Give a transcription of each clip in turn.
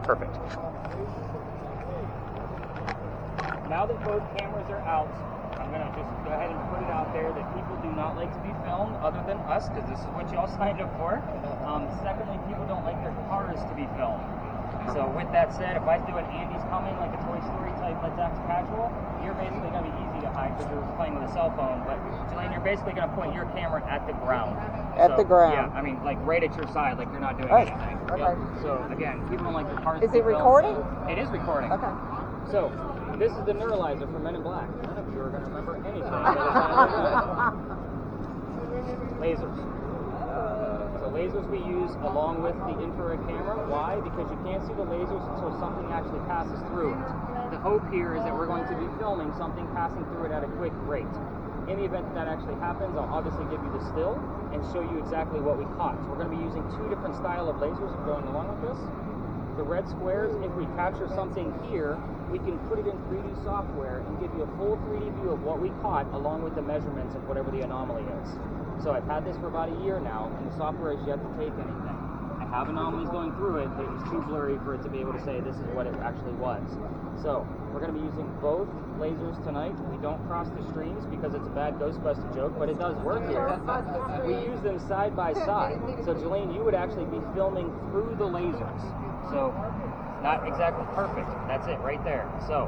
Perfect. Now that both cameras are out, I'm going to just go ahead and put it out there that people do not like to be filmed other than us, because this is what y'all signed up for. Secondly, people don't like their cars to be filmed. So with that said, if I do an Andy's Coming, like a Toy Story type Let's Act Casual, you're basically going to be easy to hide because you're playing with a cell phone. But Gelene, you're basically going to point your camera at the ground. At the ground. Yeah, I mean, like right at your side, like you're not doing anything. Okay. Yep. So again, people don't like their cars to Is be it filmed. recording? It is recording. Okay. So this is the neuralizer for Men in Black. None of you are going to remember anything. Lasers. So lasers we use along with the infrared camera. Why? Because you can't see the lasers until something actually passes through it. The hope here is that we're going to be filming something passing through it at a quick rate. In the event that actually happens, I'll obviously give you the still and show you exactly what we caught. So we're going to be using two different style of lasers going along with this. The red squares, if we capture something here, we can put it in 3D software and give you a full 3D view of what we caught along with the measurements of whatever the anomaly is. So I've had this for about a year now, and the software has yet to take anything. I have anomalies going through it, but it was too blurry for it to be able to say this is what it actually was. So we're going to be using both lasers tonight. We don't cross the streams because it's a bad Ghostbuster joke, but it does work here. We use them side by side. So Gelene, you would actually be filming through the lasers. So not exactly perfect. That's it right there. So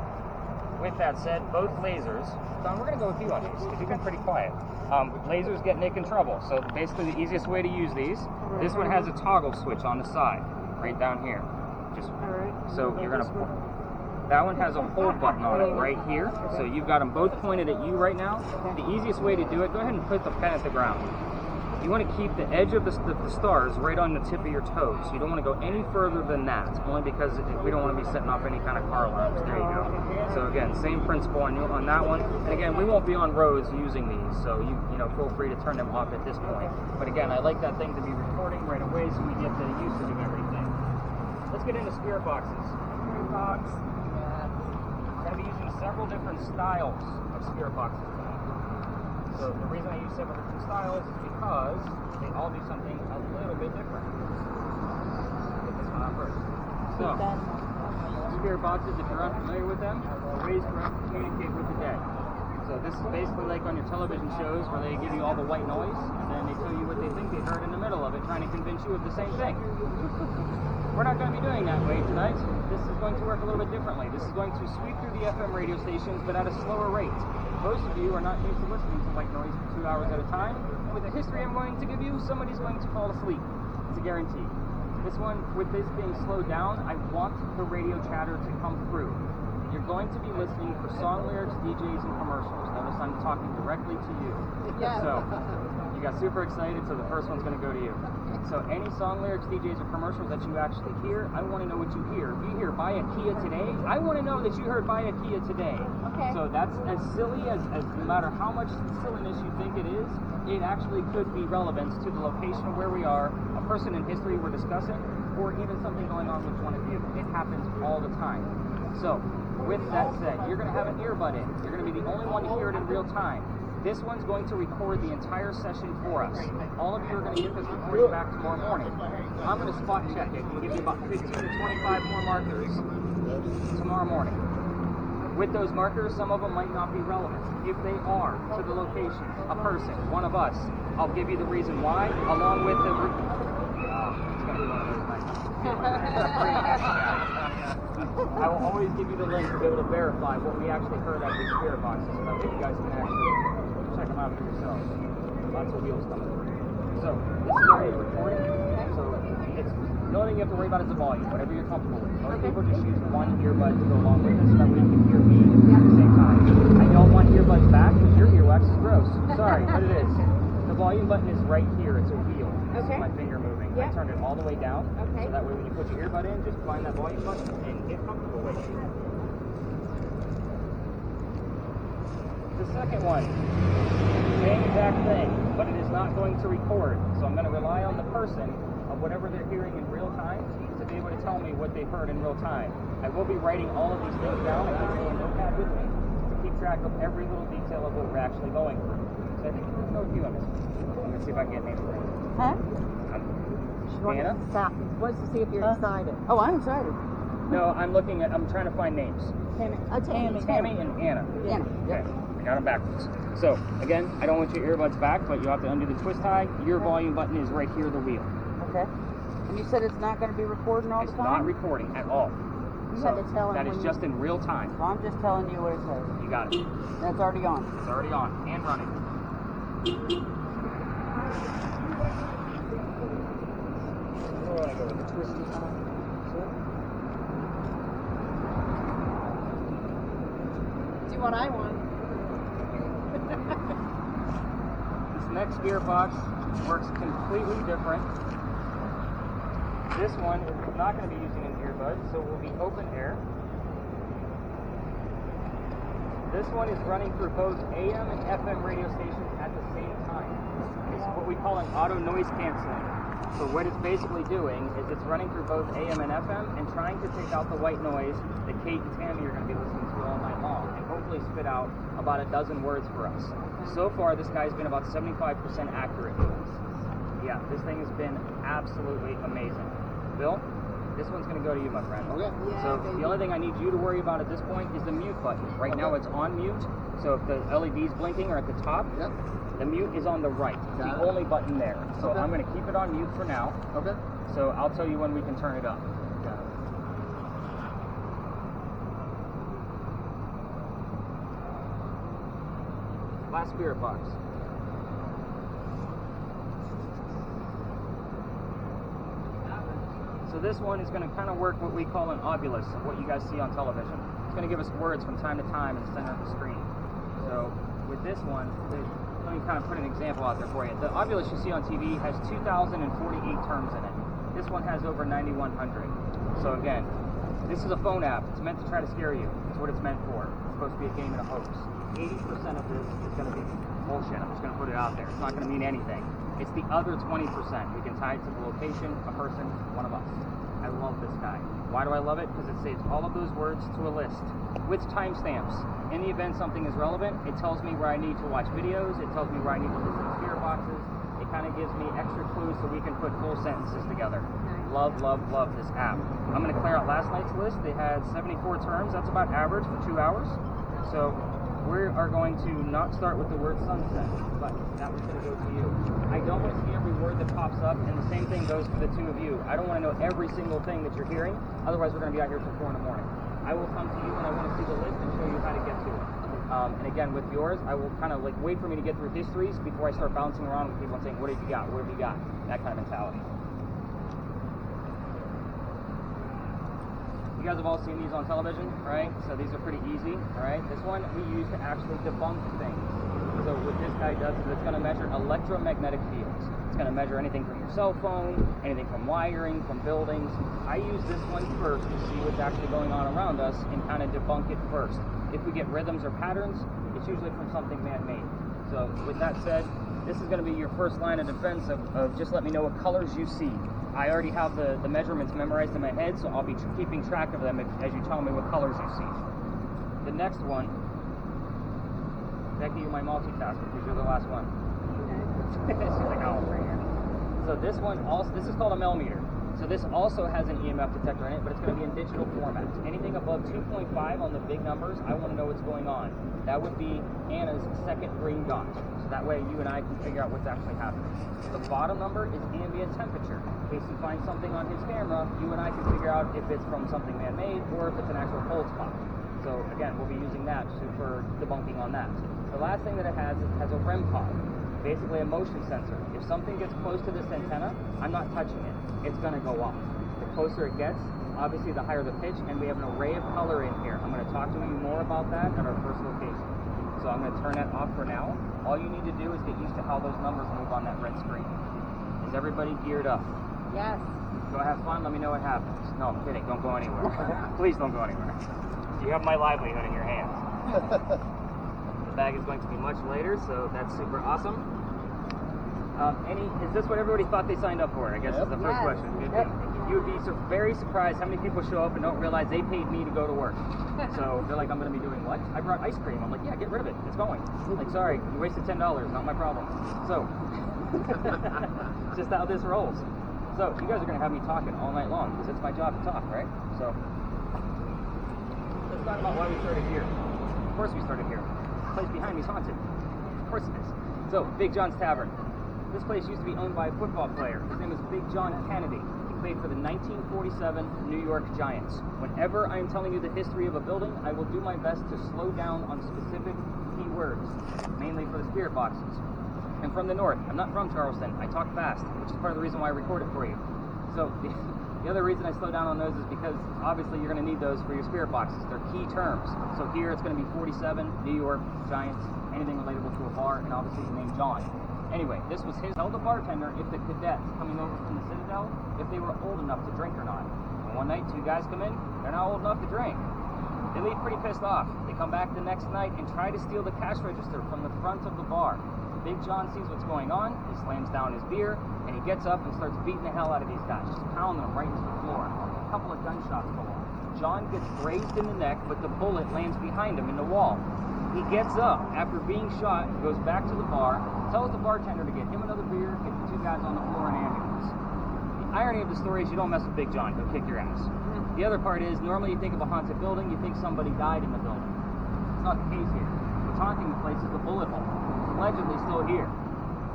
with that said, both lasers, Don, we're going to go with you on these because you've been pretty quiet. Lasers get Nick in trouble. So basically the easiest way to use these, this one has a toggle switch on the side, right down here. Just so you're going to, that one has a hold button on it right here. So you've got them both pointed at you right now. The easiest way to do it, go ahead and put the pen at the ground. You want to keep the edge of the stars right on the tip of your toes. You don't want to go any further than that, only because we don't want to be setting off any kind of car alarms. There you go. So again, same principle on that one. And again, we won't be on roads using these, so you know, feel free to turn them off at this point. But again, I like that thing to be recording right away so we get the usage of everything. Let's get into spirit boxes. Spirit box. We're going to be using several different styles of spirit boxes tonight. So the reason I use several different styles is because they all do something a little bit different. Get this one out first. So, spirit boxes, if you're unfamiliar with them, are ways for us to communicate with the dead. So this is basically like on your television shows where they give you all the white noise and then they tell you what they think they heard in the middle of it, trying to convince you of the same thing. We're not going to be doing that way tonight. This is going to work a little bit differently. This is going to sweep through the FM radio stations, but at a slower rate. Most of you are not used to listening to white noise for 2 hours at a time. With the history I'm going to give you, somebody's going to fall asleep. It's a guarantee. This one, with this being slowed down, I want the radio chatter to come through. You're going to be listening for song lyrics, DJs, and commercials. Notice I'm talking directly to you. Yes. So, you got super excited, so the first one's going to go to you. So any song lyrics, DJs, or commercials that you actually hear, I want to know what you hear. If you hear buy a Kia today, I want to know that you heard buy a Kia today. Okay. So that's as silly as no matter how much silliness you think it is, it actually could be relevant to the location of where we are, a person in history we're discussing, or even something going on with one of you. It happens all the time. So with that said, you're going to have an earbud in. You're going to be the only one to hear it in real time. This one's going to record the entire session for us. All of you are going to get this recording back tomorrow morning. I'm going to spot check it and give you about 15 to 25 more markers tomorrow morning. With those markers, some of them might not be relevant. If they are to the location, a person, one of us, I'll give you the reason why, along with the... it's going to be one of those nights. I will always give you the link to be able to verify what we actually heard out of these spirit boxes, so that you guys can actually check them out for yourselves. Lots of wheels coming through. So, this is already recording. So, it's the only thing you have to worry about is the volume, whatever you're comfortable with. Most people just use one earbud to go along with it so that way you can hear me at the same time. I don't want earbuds back because your earwax is gross. Sorry, but it is. The volume button is right here. It's a wheel. This is my finger moving. I turned it all the way down. So that way when you put your earbud in, just find that volume button and get comfortable with it. The second one, same exact thing, but it is not going to record. So I'm going to rely on the person of whatever they're hearing in real time to be able to tell me what they've heard in real time. I will be writing all of these things down. I take a notepad with me to keep track of every little detail of what we're actually going through. So I think there's no view on this. I'm going to see if I can get names right. Huh? Anna? Wants to see if you're excited. Oh, I'm excited. No, I'm trying to find names. Tammy and Anna. Yeah. Okay, I got them backwards. So, again, I don't want your earbuds back, but you have to undo the twist tie. Your volume button is right here, the wheel. Okay. And you said it's not going to be recording all the time? It's not recording at all. You had to tell him that is just in real time. So I'm just telling you what it says. You got it. That's already on. It's already on and running. Oh, I go with the twisty time. Do what I want. This next gearbox works completely different. This one is not going to be using an earbud, so it will be open air. This one is running through both AM and FM radio stations at the same time. It's what we call an auto noise canceling. So what it's basically doing is it's running through both AM and FM and trying to take out the white noise that Kate and Tammy are going to be listening to all night long and hopefully spit out about a dozen words for us. So far, this guy's been about 75% accurate. Yeah, this thing has been absolutely amazing. Bill, this one's going to go to you, my friend. Okay. Yeah, So baby. the only thing I need you to worry about at this point is the mute button. Right now it's on mute, so if the LED's blinking are at the top, Yep. the mute is on the right. It's Got the it. only button there. So Okay. I'm going to keep it on mute for now. Okay. So I'll tell you when we can turn it up. Got it. Last spirit box. So this one is going to kind of work what we call an obulus, what you guys see on television. It's going to give us words from time to time in the center of the screen. So with this one, let me kind of put an example out there for you. The obulus you see on TV has 2,048 terms in it. This one has over 9,100. So again, this is a phone app. It's meant to try to scare you. That's what it's meant for. It's supposed to be a game and a hoax. 80% of this is going to be bullshit. I'm just going to put it out there. It's not going to mean anything. It's the other 20%. We can tie it to the location, a person, one of us. I love this guy. Why do I love it? Because it saves all of those words to a list with timestamps. In the event something is relevant, it tells me where I need to watch videos. It tells me where I need to listen to spirit boxes. It kind of gives me extra clues so we can put full sentences together. Love, love, love this app. I'm going to clear out last night's list. They had 74 terms. That's about average for 2 hours. So we are going to not start with the word sunset, but that was going to go to you. I don't want to see every word that pops up, and the same thing goes for the two of you. I don't want to know every single thing that you're hearing, otherwise we're going to be out here till 4 in the morning. I will come to you and I want to see the list and show you how to get to it. And again, with yours, I will kind of like wait for me to get through histories before I start bouncing around with people and saying, what have you got? What have you got? That kind of mentality. You guys have all seen these on television, right? So these are pretty easy, all right? This one we use to actually debunk things. So what this guy does is it's going to measure electromagnetic fields. It's going to measure anything from your cell phone, anything from wiring, from buildings. I use this one first to see what's actually going on around us and kind of debunk it first. If we get rhythms or patterns, it's usually from something man-made. So with that said, this is going to be your first line of defense of just let me know what colors you see. I already have the measurements memorized in my head, so I'll be keeping track of them as you tell me what colors you see. The next one, Becky, you're my multitasker because you're the last one. She's like, oh, right here. So this one also, this is called a millimeter. So this also has an EMF detector in it, but it's going to be in digital format. Anything above 2.5 on the big numbers, I want to know what's going on. That would be Anna's second green dot. So that way you and I can figure out what's actually happening. The bottom number is ambient temperature. In case he finds something on his camera, you and I can figure out if it's from something man-made or if it's an actual cold spot. So again, we'll be using that for debunking on that. The last thing that it has a REM pod, basically a motion sensor. If something gets close to this antenna, I'm not touching it. It's going to go off. The closer it gets, obviously the higher the pitch, and we have an array of color in here. I'm going to talk to you more about that at our first location. So I'm going to turn that off for now. All you need to do is get used to how those numbers move on that red screen. Is everybody geared up? Yes. Go have fun. Let me know what happens. No, I'm kidding. Don't go anywhere. Please don't go anywhere. You have my livelihood in your hands. The bag is going to be much later, so that's super awesome. Is this what everybody thought they signed up for? I guess is the first question. Good deal. You would be very surprised how many people show up and don't realize they paid me to go to work. So they're like, I'm going to be doing what? I brought ice cream. I'm like, yeah, get rid of it. It's going. Like, sorry, you wasted $10. Not my problem. So, just how this rolls. So, you guys are going to have me talking all night long because it's my job to talk, right? So, talk about why we started here. Of course we started here. The place behind me is haunted. Of course it is. So, Big John's Tavern. This place used to be owned by a football player. His name is Big John Kennedy. He played for the 1947 New York Giants. Whenever I am telling you the history of a building, I will do my best to slow down on specific key words, mainly for the spirit boxes. I'm from the north. I'm not from Charleston. I talk fast, which is part of the reason why I record it for you. So the other reason I slow down on those is because obviously you're going to need those for your spirit boxes. They're key terms. So here it's going to be 47, New York, Giants, anything relatable to a bar, and obviously the name John. Anyway, this was his. Tell the bartender if the cadets coming over from the Citadel, if they were old enough to drink or not. And one night, two guys come in, they're not old enough to drink. They leave pretty pissed off. They come back the next night and try to steal the cash register from the front of the bar. Big John sees what's going on, he slams down his beer, and he gets up and starts beating the hell out of these guys, just pounding them right into the floor. A couple of gunshots go off. John gets grazed in the neck, but the bullet lands behind him in the wall. He gets up after being shot, goes back to the bar, tells the bartender to get him another beer, get the two guys on the floor in ambulance. The irony of the story is you don't mess with Big John, he'll kick your ass. The other part is, normally you think of a haunted building, you think somebody died in the building. It's not the case here. What's haunting the place is the bullet hole. It's allegedly still here.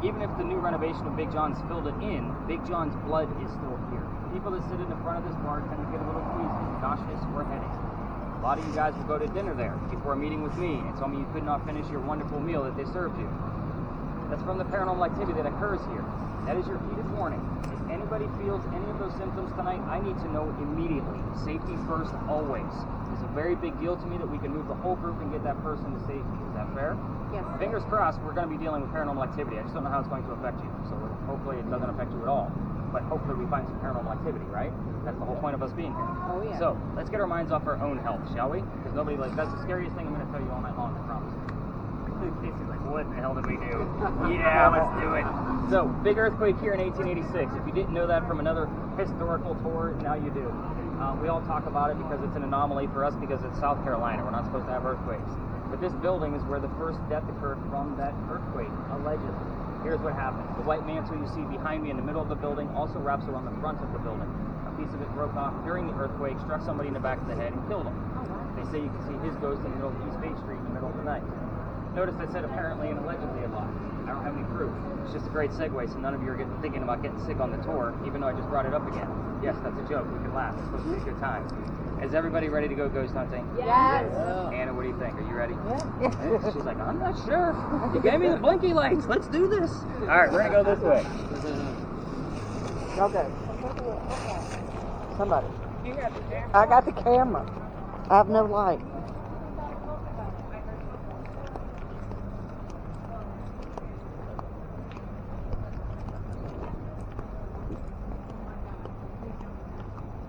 Even if the new renovation of Big John's filled it in, Big John's blood is still here. People that sit in the front of this bar tend to get a little queasy, nauseous, or headache. A lot of you guys will go to dinner there before a meeting with me and tell me you could not finish your wonderful meal that they served you. That's from the paranormal activity that occurs here. That is your heated warning. If anybody feels any of those symptoms tonight, I need to know immediately. Safety first, always. It's a very big deal to me that we can move the whole group and get that person to safety. Is that fair? Yes. Fingers crossed, we're going to be dealing with paranormal activity. I just don't know how it's going to affect you. So hopefully it doesn't affect you at all. But hopefully we find some paranormal activity, right? That's the whole point of us being here. Oh, yeah. So let's get our minds off our own health, shall we? Because nobody, that's the scariest thing I'm going to tell you all night long, I promise. Casey's like, what the hell did we do? Yeah, let's do it. So, big earthquake here in 1886. If you didn't know that from another historical tour, now you do. We all talk about it because it's an anomaly for us because it's South Carolina. We're not supposed to have earthquakes. But this building is where the first death occurred from that earthquake, allegedly. Here's what happened. The white mantle you see behind me in the middle of the building also wraps around the front of the building. A piece of it broke off during the earthquake, struck somebody in the back of the head, and killed him. They say you can see his ghost in the middle of East Bay Street in the middle of the night. Notice I said apparently and allegedly a lot. I don't have any proof. It's just a great segue so none of you are thinking about getting sick on the tour, even though I just brought it up again. Yes, that's a joke. We can laugh. It's supposed to be a good time. Is everybody ready to go ghost hunting? Yes. Anna, what do you think? Are you ready? Yeah. She's like, I'm not sure. You gave me the blinky lights. Let's do this. All right, we're going to go this way. Okay. Somebody. I got the camera. I have no light.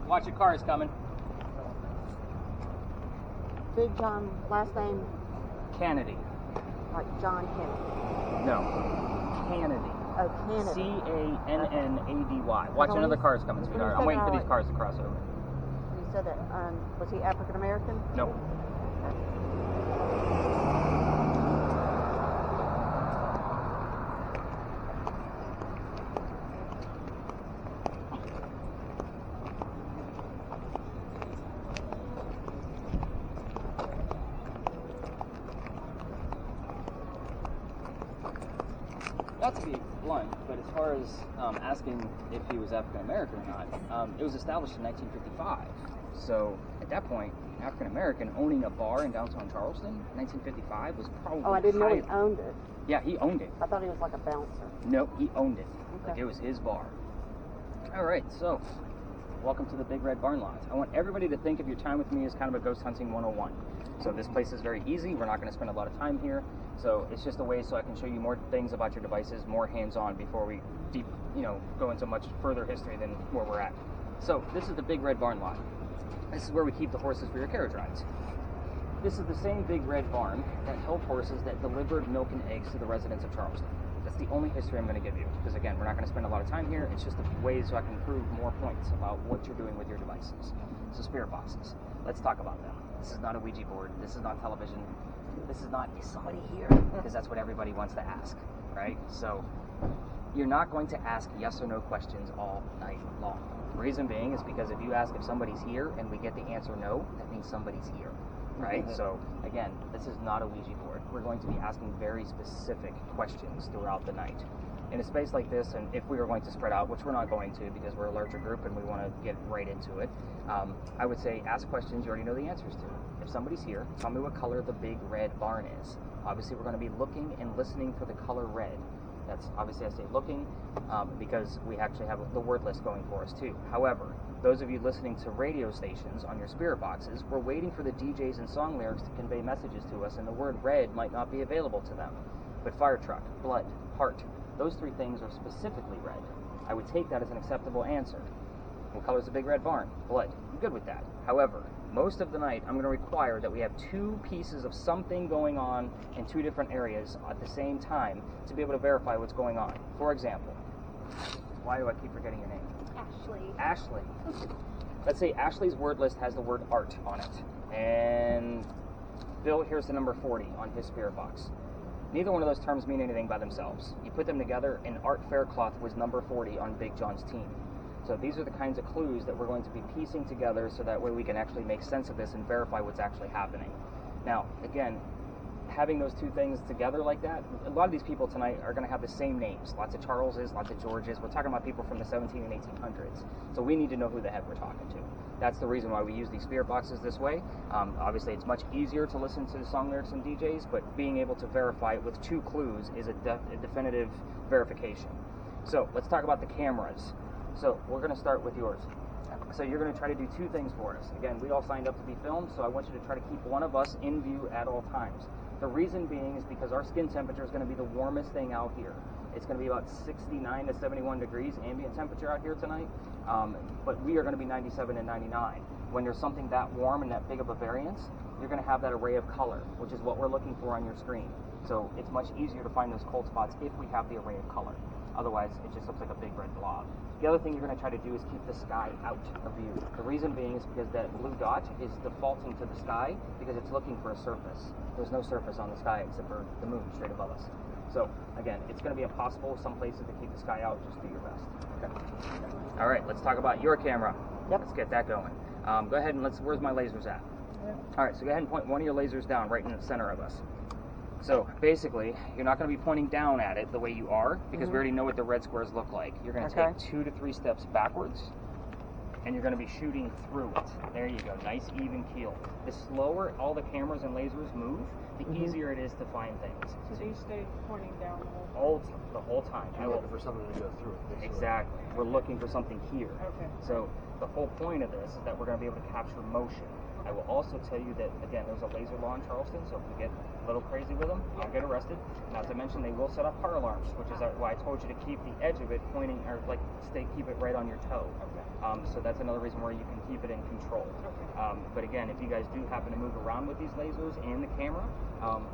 Watch your cars coming. Big John, last name Kennedy. like John Kennedy. No. Kennedy. Oh, Kennedy. C-A-N-N-A-D-Y. Watch another car's coming, sweetheart. I'm waiting for these cars to cross over. You said that, was he African American? No. Not to be blunt, but as far as asking if he was African American or not, it was established in 1955. So at that point, African American owning a bar in downtown Charleston in 1955 was probably. Oh, I didn't know he owned it. Yeah, he owned it. I thought he was like a bouncer. No, he owned it. Okay. Like it was his bar. All right, so welcome to the Big Red Barn Lot. I want everybody to think of your time with me as kind of a ghost hunting 101. So this place is very easy. We're not going to spend a lot of time here. So it's just a way so I can show you more things about your devices, more hands-on before we go into much further history than where we're at. So this is the Big Red Barn Lot. This is where we keep the horses for your carriage rides. This is the same big red barn that held horses that delivered milk and eggs to the residents of Charleston. That's the only history I'm going to give you, because again, we're not going to spend a lot of time here. It's just a way so I can prove more points about what you're doing with your devices. So spirit boxes. Let's talk about them. This is not a Ouija board. This is not television. This is not, is somebody here? Because that's what everybody wants to ask, right? So you're not going to ask yes or no questions all night long. The reason being is because if you ask if somebody's here and we get the answer no, that means somebody's here. right? So again, this is not a Ouija board. We're going to be asking very specific questions throughout the night. In a space like this, and if we were going to spread out, which we're not going to because we're a larger group and we want to get right into it, I would say ask questions you already know the answers to. If somebody's here, tell me what color the big red barn is. Obviously, we're going to be looking and listening for the color red. That's obviously, I say looking because we actually have the word list going for us too. However, those of you listening to radio stations on your spirit boxes, we're waiting for the DJs and song lyrics to convey messages to us, and the word red might not be available to them. But fire truck, blood, heart, those three things are specifically red. I would take that as an acceptable answer. What color is the big red barn? Blood. I'm good with that. However, most of the night, I'm going to require that we have two pieces of something going on in two different areas at the same time to be able to verify what's going on. For example, why do I keep forgetting your name? Ashley. Ashley. Let's say Ashley's word list has the word art on it. And Bill, here's the number 40 on his spirit box. Neither one of those terms mean anything by themselves. You put them together, and Art Faircloth was number 40 on Big John's team. So these are the kinds of clues that we're going to be piecing together so that way we can actually make sense of this and verify what's actually happening. Now, again, having those two things together like that, a lot of these people tonight are going to have the same names. Lots of Charleses, lots of Georges. We're talking about people from the 17 and 1800s. So we need to know who the heck we're talking to. That's the reason why we use these spirit boxes this way. Obviously, it's much easier to listen to the song lyrics and DJs, but being able to verify it with two clues is a definitive verification. So let's talk about the cameras. So we're going to start with yours. So you're going to try to do two things for us. Again, we all signed up to be filmed, so I want you to try to keep one of us in view at all times. The reason being is because our skin temperature is going to be the warmest thing out here. It's going to be about 69 to 71 degrees ambient temperature out here tonight, but we are going to be 97 and 99. When there's something that warm and that big of a variance, you're going to have that array of color, which is what we're looking for on your screen. So it's much easier to find those cold spots if we have the array of color. Otherwise, it just looks like a big red blob. The other thing you're going to try to do is keep the sky out of view. The reason being is because that blue dot is defaulting to the sky because it's looking for a surface. There's no surface on the sky except for the moon straight above us. So, again, it's going to be impossible some places to keep the sky out. Just do your best. Okay. All right, let's talk about your camera. Yep. Let's get that going. Go ahead and where's my lasers at? Yep. All right, so go ahead and point one of your lasers down right in the center of us. So basically, you're not going to be pointing down at it the way you are because we already know what the red squares look like. You're going to take 2 to 3 steps backwards, and you're going to be shooting through it. There you go, nice even keel. The slower all the cameras and lasers move, the easier it is to find things. So you stay pointing down the whole time? The whole time. You're looking for something to go through it. Exactly. We're looking for something here. Okay. So the whole point of this is that we're going to be able to capture motion. I will also tell you that, again, there's a laser law in Charleston, so if we get a little crazy with them, I'll get arrested. Not to mention, they will set up car alarms, which is why I told you to keep the edge of it pointing, or like keep it right on your toe. Okay. So that's another reason where you can keep it in control. Okay. But again, if you guys do happen to move around with these lasers and the camera,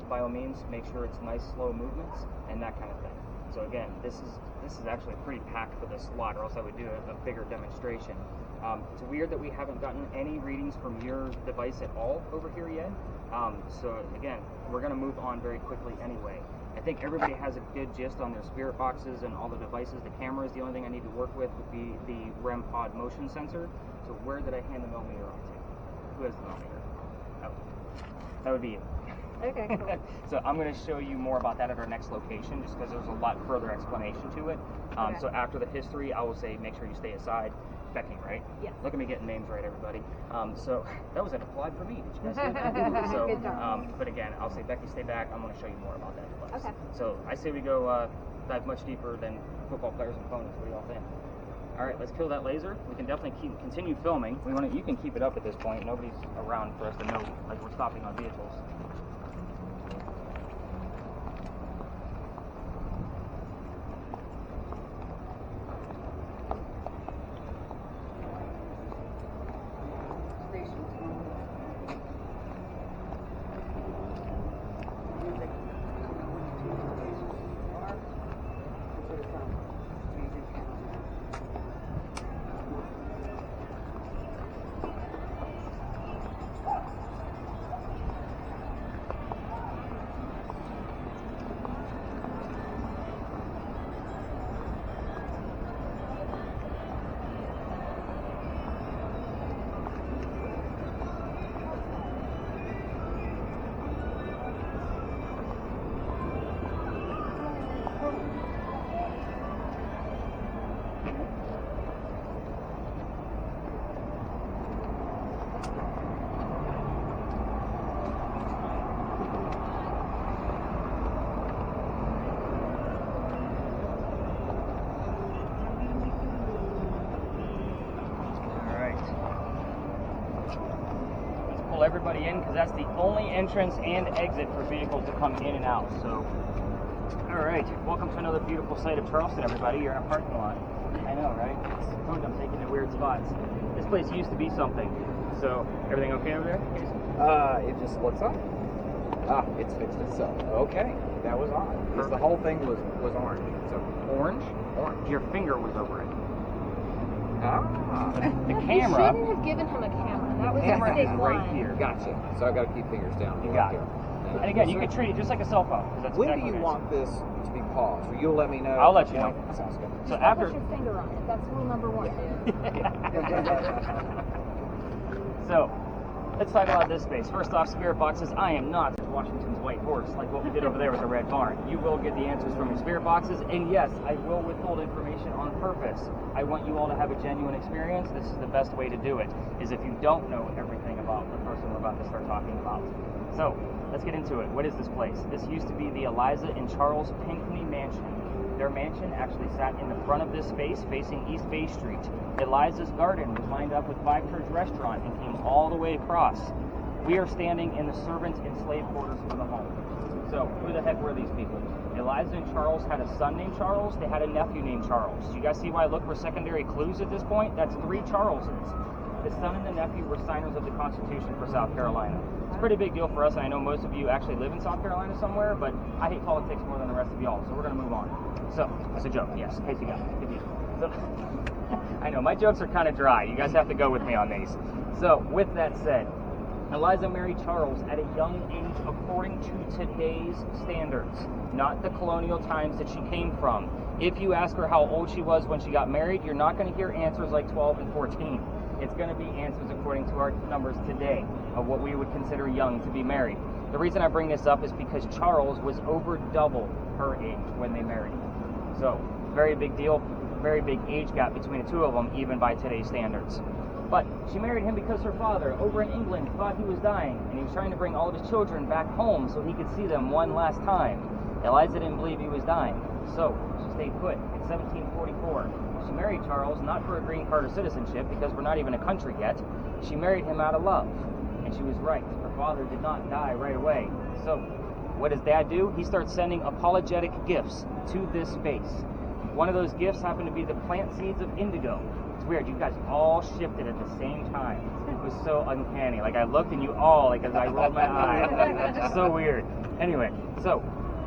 by all means, make sure it's nice, slow movements and that kind of thing. So again, this is actually pretty packed for this slot, or else I would do a bigger demonstration. It's weird that we haven't gotten any readings from your device at all over here yet. So again, we're going to move on very quickly anyway. I think everybody has a good gist on their spirit boxes and all the devices. The cameras, the only thing I need to work with would be the REM pod motion sensor. So where did I hand the millimeter on to? Who has the millimeter? Oh, that would be you. Okay, cool. So I'm going to show you more about that at our next location just because there's a lot further explanation to it. Okay. So after the history, I will say make sure you stay aside. Becky, right? Yes. Look at me getting names right, everybody. So that was an applaud for me. Did you guys hear that? So, Good job. but again, I'll say Becky, stay back. I'm going to show you more about that device. Okay. So I say we go dive much deeper than football players and ponies. What do y'all think? All right, let's kill that laser. We can definitely continue filming. You can keep it up at this point. Nobody's around for us to know like we're stopping on vehicles. pull everybody in because that's the only entrance and exit for vehicles to come in and out. So, all right, welcome to another beautiful site of Charleston, everybody. You're in a parking lot. I know, right? I told you I'm taking the weird spots. This place used to be something. So, everything okay over there? It just looks up. It's fixed itself. Okay, that was odd. Because the whole thing was orange. So Orange? orange. Your finger was over it. The You camera. shouldn't have given him a camera. That was Camera mistake is one. right here. Gotcha. So I got to keep fingers down. You got it. Okay. And again, you can treat it just like a cell phone. 'Cause that's When exactly do you what it is. want this to be paused? Or you'll let me know? I'll let you know. Sounds good. So Just after. Put your finger on it. That's rule number one, dude. So, let's talk about this space. First off, spirit boxes. I am not Washington's white horse, like what we did over there with the red barn. You will get the answers from your spirit boxes, and yes, I will withhold information on purpose. I want you all to have a genuine experience. This is the best way to do it, is if you don't know everything about the person we're about to start talking about. So, let's get into it. What is this place? This used to be the Eliza and Charles Pinckney Mansion. Their mansion actually sat in the front of this space facing East Bay Street. Eliza's garden was lined up with Five Church Restaurant and came all the way across. We are standing in the servant and slave quarters for the home. So, who the heck were these people? Eliza and Charles had a son named Charles. They had a nephew named Charles. Do you guys see why I look for secondary clues at this point? That's 3 Charleses. The son and the nephew were signers of the Constitution for South Carolina. It's a pretty big deal for us, and I know most of you actually live in South Carolina somewhere, but I hate politics more than the rest of y'all, so we're going to move on. So, that's a joke, yes, in case you got it. Good deal. So, I know, my jokes are kind of dry. You guys have to go with me on these. So, with that said, Eliza married Charles at a young age according to today's standards, not the colonial times that she came from. If you ask her how old she was when she got married, you're not going to hear answers like 12 and 14. It's going to be answers according to our numbers today of what we would consider young to be married. The reason I bring this up is because Charles was over double her age when they married. So, very big deal, very big age gap between the two of them, even by today's standards. But she married him because her father, over in England, thought he was dying, and he was trying to bring all of his children back home so he could see them one last time. Eliza didn't believe he was dying, so she stayed put. In 1744, she married Charles, not for a green card or citizenship, because we're not even a country yet. She married him out of love, and she was right. Her father did not die right away. So, what does Dad do? He starts sending apologetic gifts to this space. One of those gifts happened to be the plant seeds of indigo. It's weird, you guys all shifted at the same time. It was so uncanny. Like, I looked and you all, like, as I rolled my eyes. So weird. Anyway, so,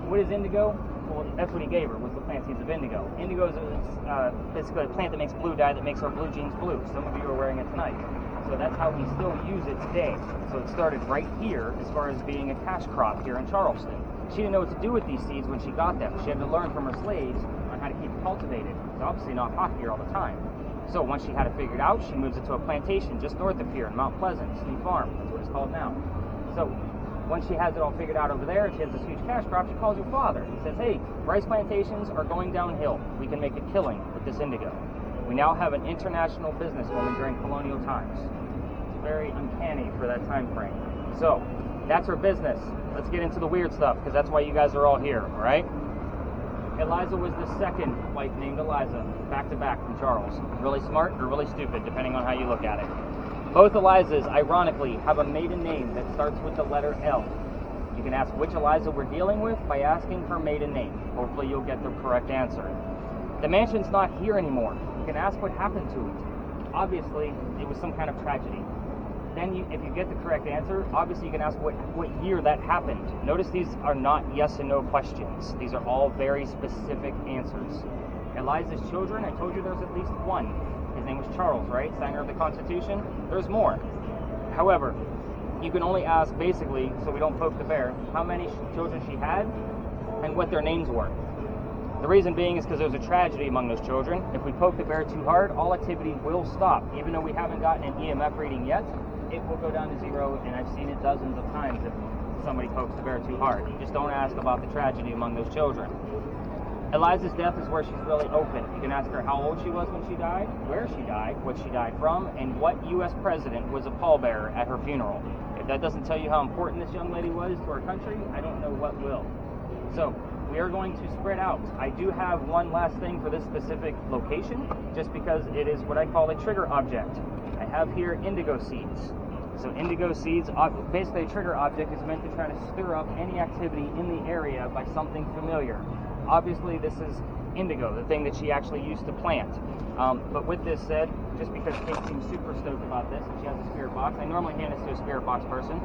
what is indigo? Well, that's what he gave her, was the plant seeds of indigo. Indigo is basically a plant that makes blue dye that makes our blue jeans blue. Some of you are wearing it tonight. So that's how we still use it today. So it started right here as far as being a cash crop here in Charleston. She didn't know what to do with these seeds when she got them. She had to learn from her slaves on how to keep it cultivated. It's obviously not hot here all the time. So once she had it figured out, she moves it to a plantation just north of here in Mount Pleasant, Steve Farm. That's what it's called now. So once she has it all figured out over there and she has this huge cash crop, she calls her father and says, hey, rice plantations are going downhill. We can make a killing with this indigo. We now have an international businesswoman during colonial times. It's very uncanny for that time frame. So that's her business. Let's get into the weird stuff, because that's why you guys are all here, all right? Eliza was the second wife named Eliza, back to back from Charles. Really smart or really stupid, depending on how you look at it. Both Elizas, ironically, have a maiden name that starts with the letter L. You can ask which Eliza we're dealing with by asking her maiden name. Hopefully you'll get the correct answer. The mansion's not here anymore. You can ask what happened to it. Obviously, it was some kind of tragedy. Then if you get the correct answer, obviously you can ask what year that happened. Notice these are not yes and no questions. These are all very specific answers. Eliza's children, I told you there's at least one. His name was Charles, right? Signer of the Constitution. There's more. However, you can only ask, basically, so we don't poke the bear, how many children she had and what their names were. The reason being is because there's a tragedy among those children. If we poke the bear too hard, all activity will stop. Even though we haven't gotten an EMF reading yet, it will go down to 0, and I've seen it dozens of times if somebody pokes the bear too hard. You just don't ask about the tragedy among those children. Eliza's death is where she's really open. You can ask her how old she was when she died, where she died, what she died from, and what U.S. president was a pallbearer at her funeral. If that doesn't tell you how important this young lady was to our country, I don't know what will. So, we are going to spread out. I do have one last thing for this specific location, just because it is what I call a trigger object. I have here indigo seeds. So indigo seeds, basically a trigger object is meant to try to stir up any activity in the area by something familiar. Obviously this is indigo, the thing that she actually used to plant. But with this said, just because Kate seems super stoked about this and she has a spirit box, I normally hand this to a spirit box person,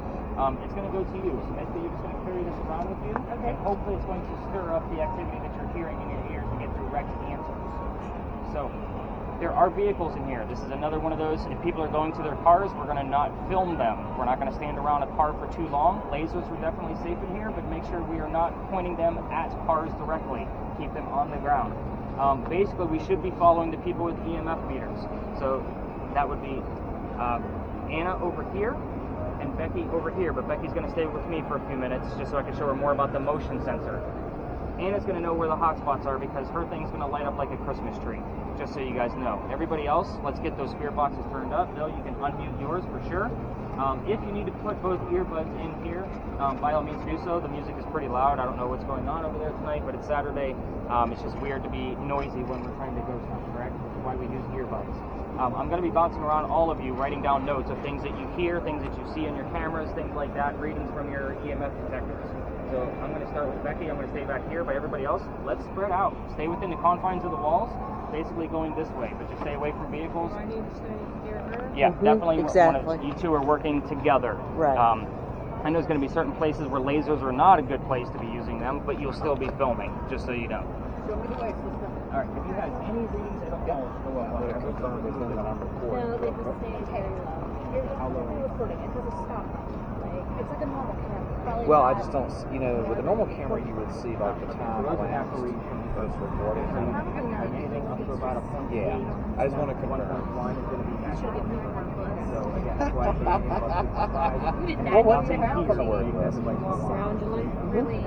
it's going to go to you. So basically you're just going to carry this around with you, and hopefully it's going to stir up the activity that you're hearing in your ears and get direct answers. So there are vehicles in here. This is another one of those, if people are going to their cars, we're going to not film them. We're not going to stand around a car for too long. Lasers are definitely safe in here, but make sure we are not pointing them at cars directly. Keep them on the ground. Basically, we should be following the people with EMF meters. So that would be Anna over here and Becky over here, but Becky's going to stay with me for a few minutes just so I can show her more about the motion sensor. Anna's going to know where the hot spots are because her thing's going to light up like a Christmas tree, just so you guys know. Everybody else, let's get those spirit boxes turned up. Bill, you can unmute yours for sure. If you need to put both earbuds in here, by all means do so. The music is pretty loud. I don't know what's going on over there tonight, but it's Saturday. It's just weird to be noisy when we're trying to go somewhere, correct? Which is why we use earbuds. I'm going to be bouncing around all of you, writing down notes of things that you hear, things that you see on your cameras, things like that, readings from your EMF detectors. So I'm going to start with Becky. I'm going to stay back here. By everybody else, let's spread out. Stay within the confines of the walls, basically going this way, but just stay away from vehicles. Do I need to stay near her? Yeah, definitely. Exactly. You two are working together. Right. I know there's going to be certain places where lasers are not a good place to be using them, but you'll still be filming, just so you know. Show me the way, sister. All right, if you have any readings at all, show up. I'm going to confirm with them that I'm recording. No, they just stay very low. You're recording. It doesn't stop. It's like a normal camera. Probably Well, I not. just don't, with a normal camera, you would see like the time elapsed first recording. Anything up to about a point. Yeah, I just want to confirm. 1.1 is going to be You should get more than one. So again, that's why I think You didn't Well, what's actually the have number to. word? Sound really.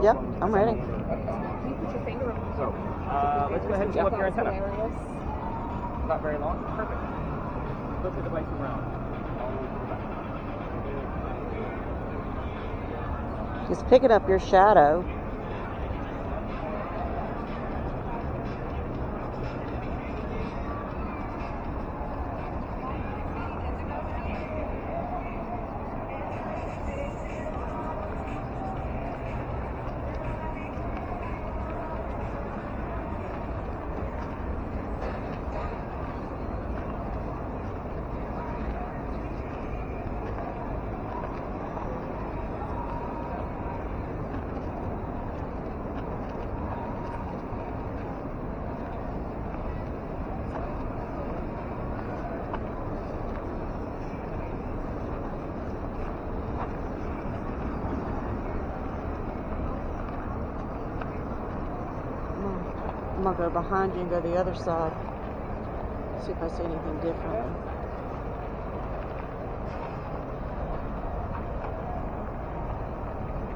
Yep, I'm ready. You put your finger on So, let's go ahead and pull up your antenna. hilarious. Not very long. Perfect. Flip the device around. All the way to the back. Just picking up your shadow. I'm going to go behind you and go the other side. See if I see anything differently.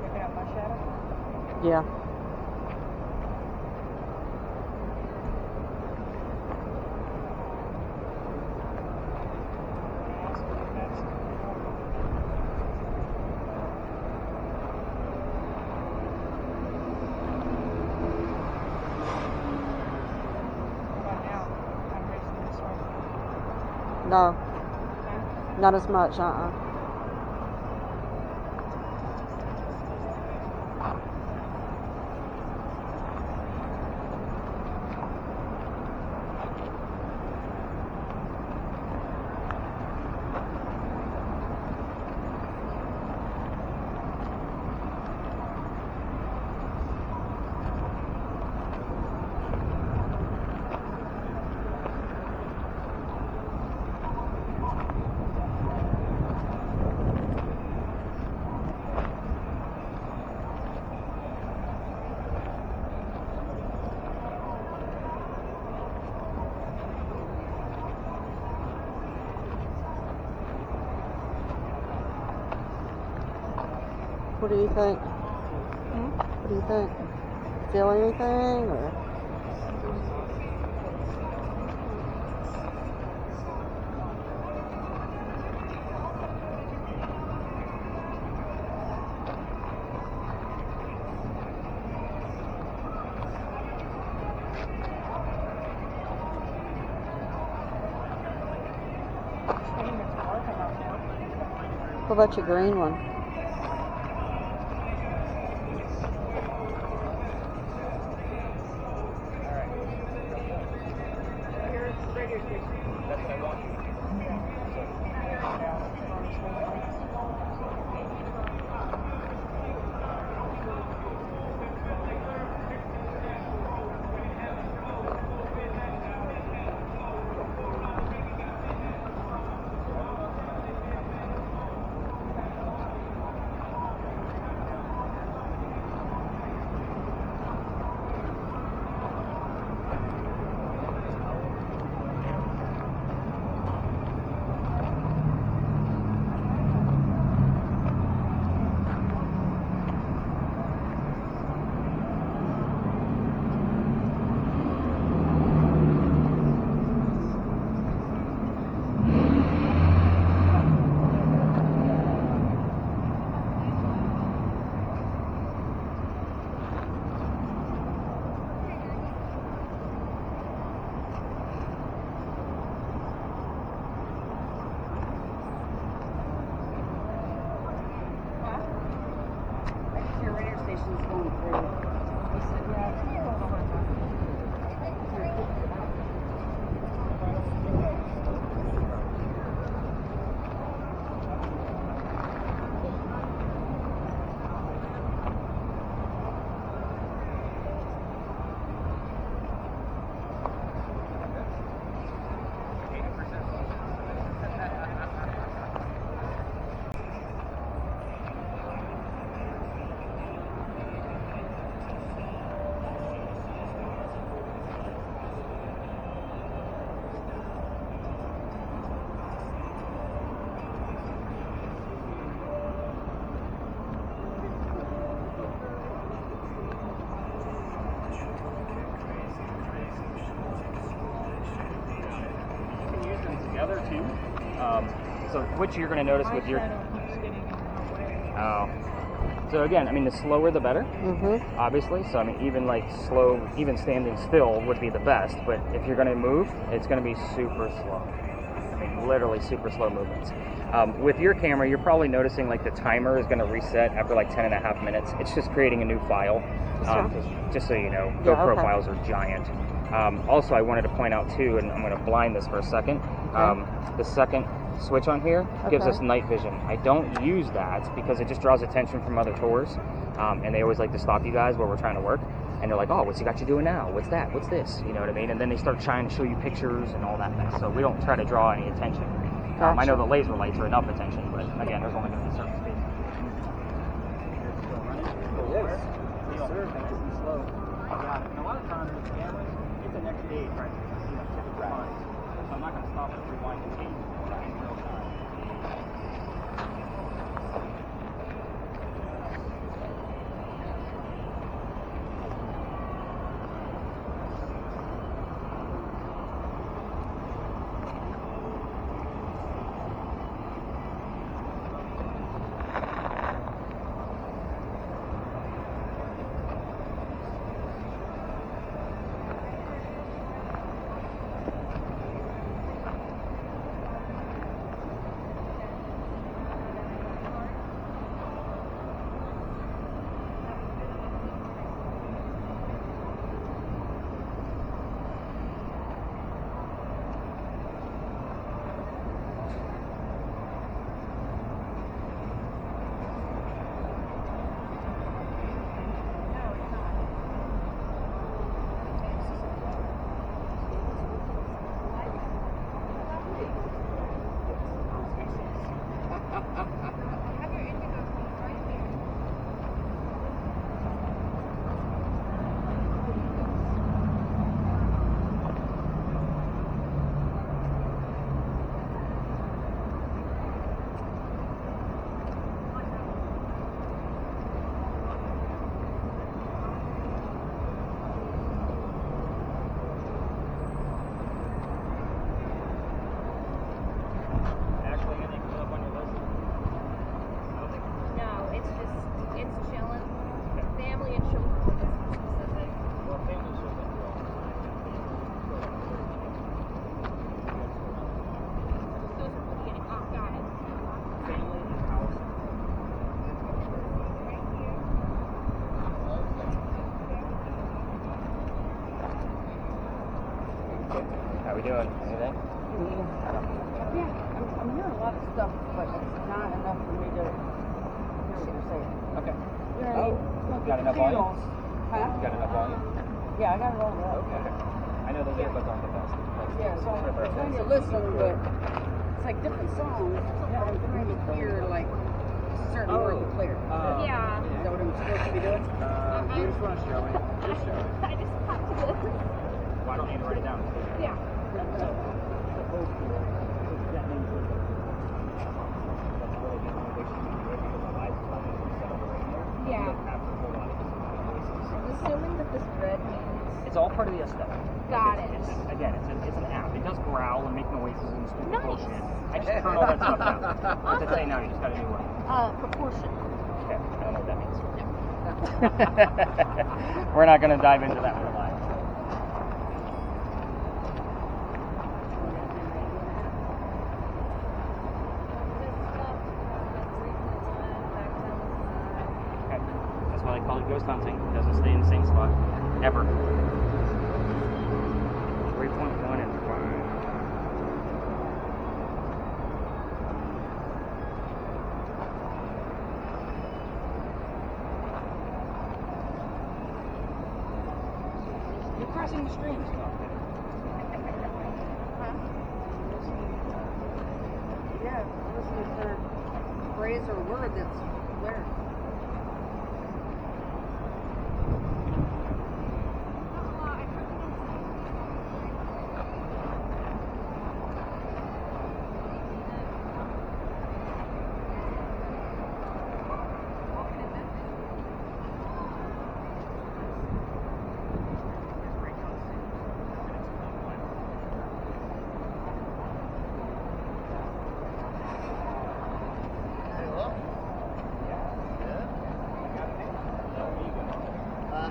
Picking up my shadow. Yeah. No, not as much, What do you think? What do you think? Feel anything or? What about your green one? Together too. So which you're going to notice with your. Oh. So again, I mean, the slower the better. Mm-hmm. Obviously. So I mean, even like slow, even standing still would be the best. But if you're going to move, it's going to be super slow. I mean, literally super slow movements. With your camera, you're probably noticing like the timer is going to reset after like 10.5 minutes. It's just creating a new file. Just so you know, GoPro files are giant. Also, I wanted to point out too, and I'm going to blind this for a second. The second switch on here gives us night vision. I don't use that because it just draws attention from other tours, and they always like to stop you guys while we're trying to work. And they're like, oh, what's he got you doing now? What's that? What's this? You know what I mean? And then they start trying to show you pictures and all that mess. So we don't try to draw any attention. I know the laser lights are enough attention, but again, there's only going to be a certain speed. Yes. Yes, sir. Nice and slow. Yeah, and a lot of times with cameras, it's a next day, right? You know, typical times. So I'm not going to stop and rewind the tape in real time. doing? Anything? Yeah, I'm hearing a lot of stuff, but it's not enough for me to hear what you're saying. Okay. You know what I mean? Got enough volume? Huh? Got enough volume? Yeah, I got it all right. Okay. I know those earbuds aren't the best. Yeah, so I'm trying to listen, but it's like different songs, but I'm trying to hear like certain words clear. Yeah. Is that what I'm supposed to be doing? You just want to show it. Just show it. I just have to do this. Well, I don't need to write it down. Yeah. So, the hope here is that means that that's really the only way she can do it because the lights are on set up right here. Yeah. You don't have a whole lot of voices. I'm assuming that this red means. It's all part of the aesthetic. Got it. Again, it's an app. It does growl and make noises and stupid Nice. bullshit. I just turn all that stuff down. What's it say now? You just got a new one. Proportion. Okay, I don't know what that means. We're not going to dive into that one live. Okay, that's why they call it ghost hunting. It doesn't stay in the same spot ever. 3.1 and 5. You're crossing the streams. Yeah, listening to a phrase or word that's clear.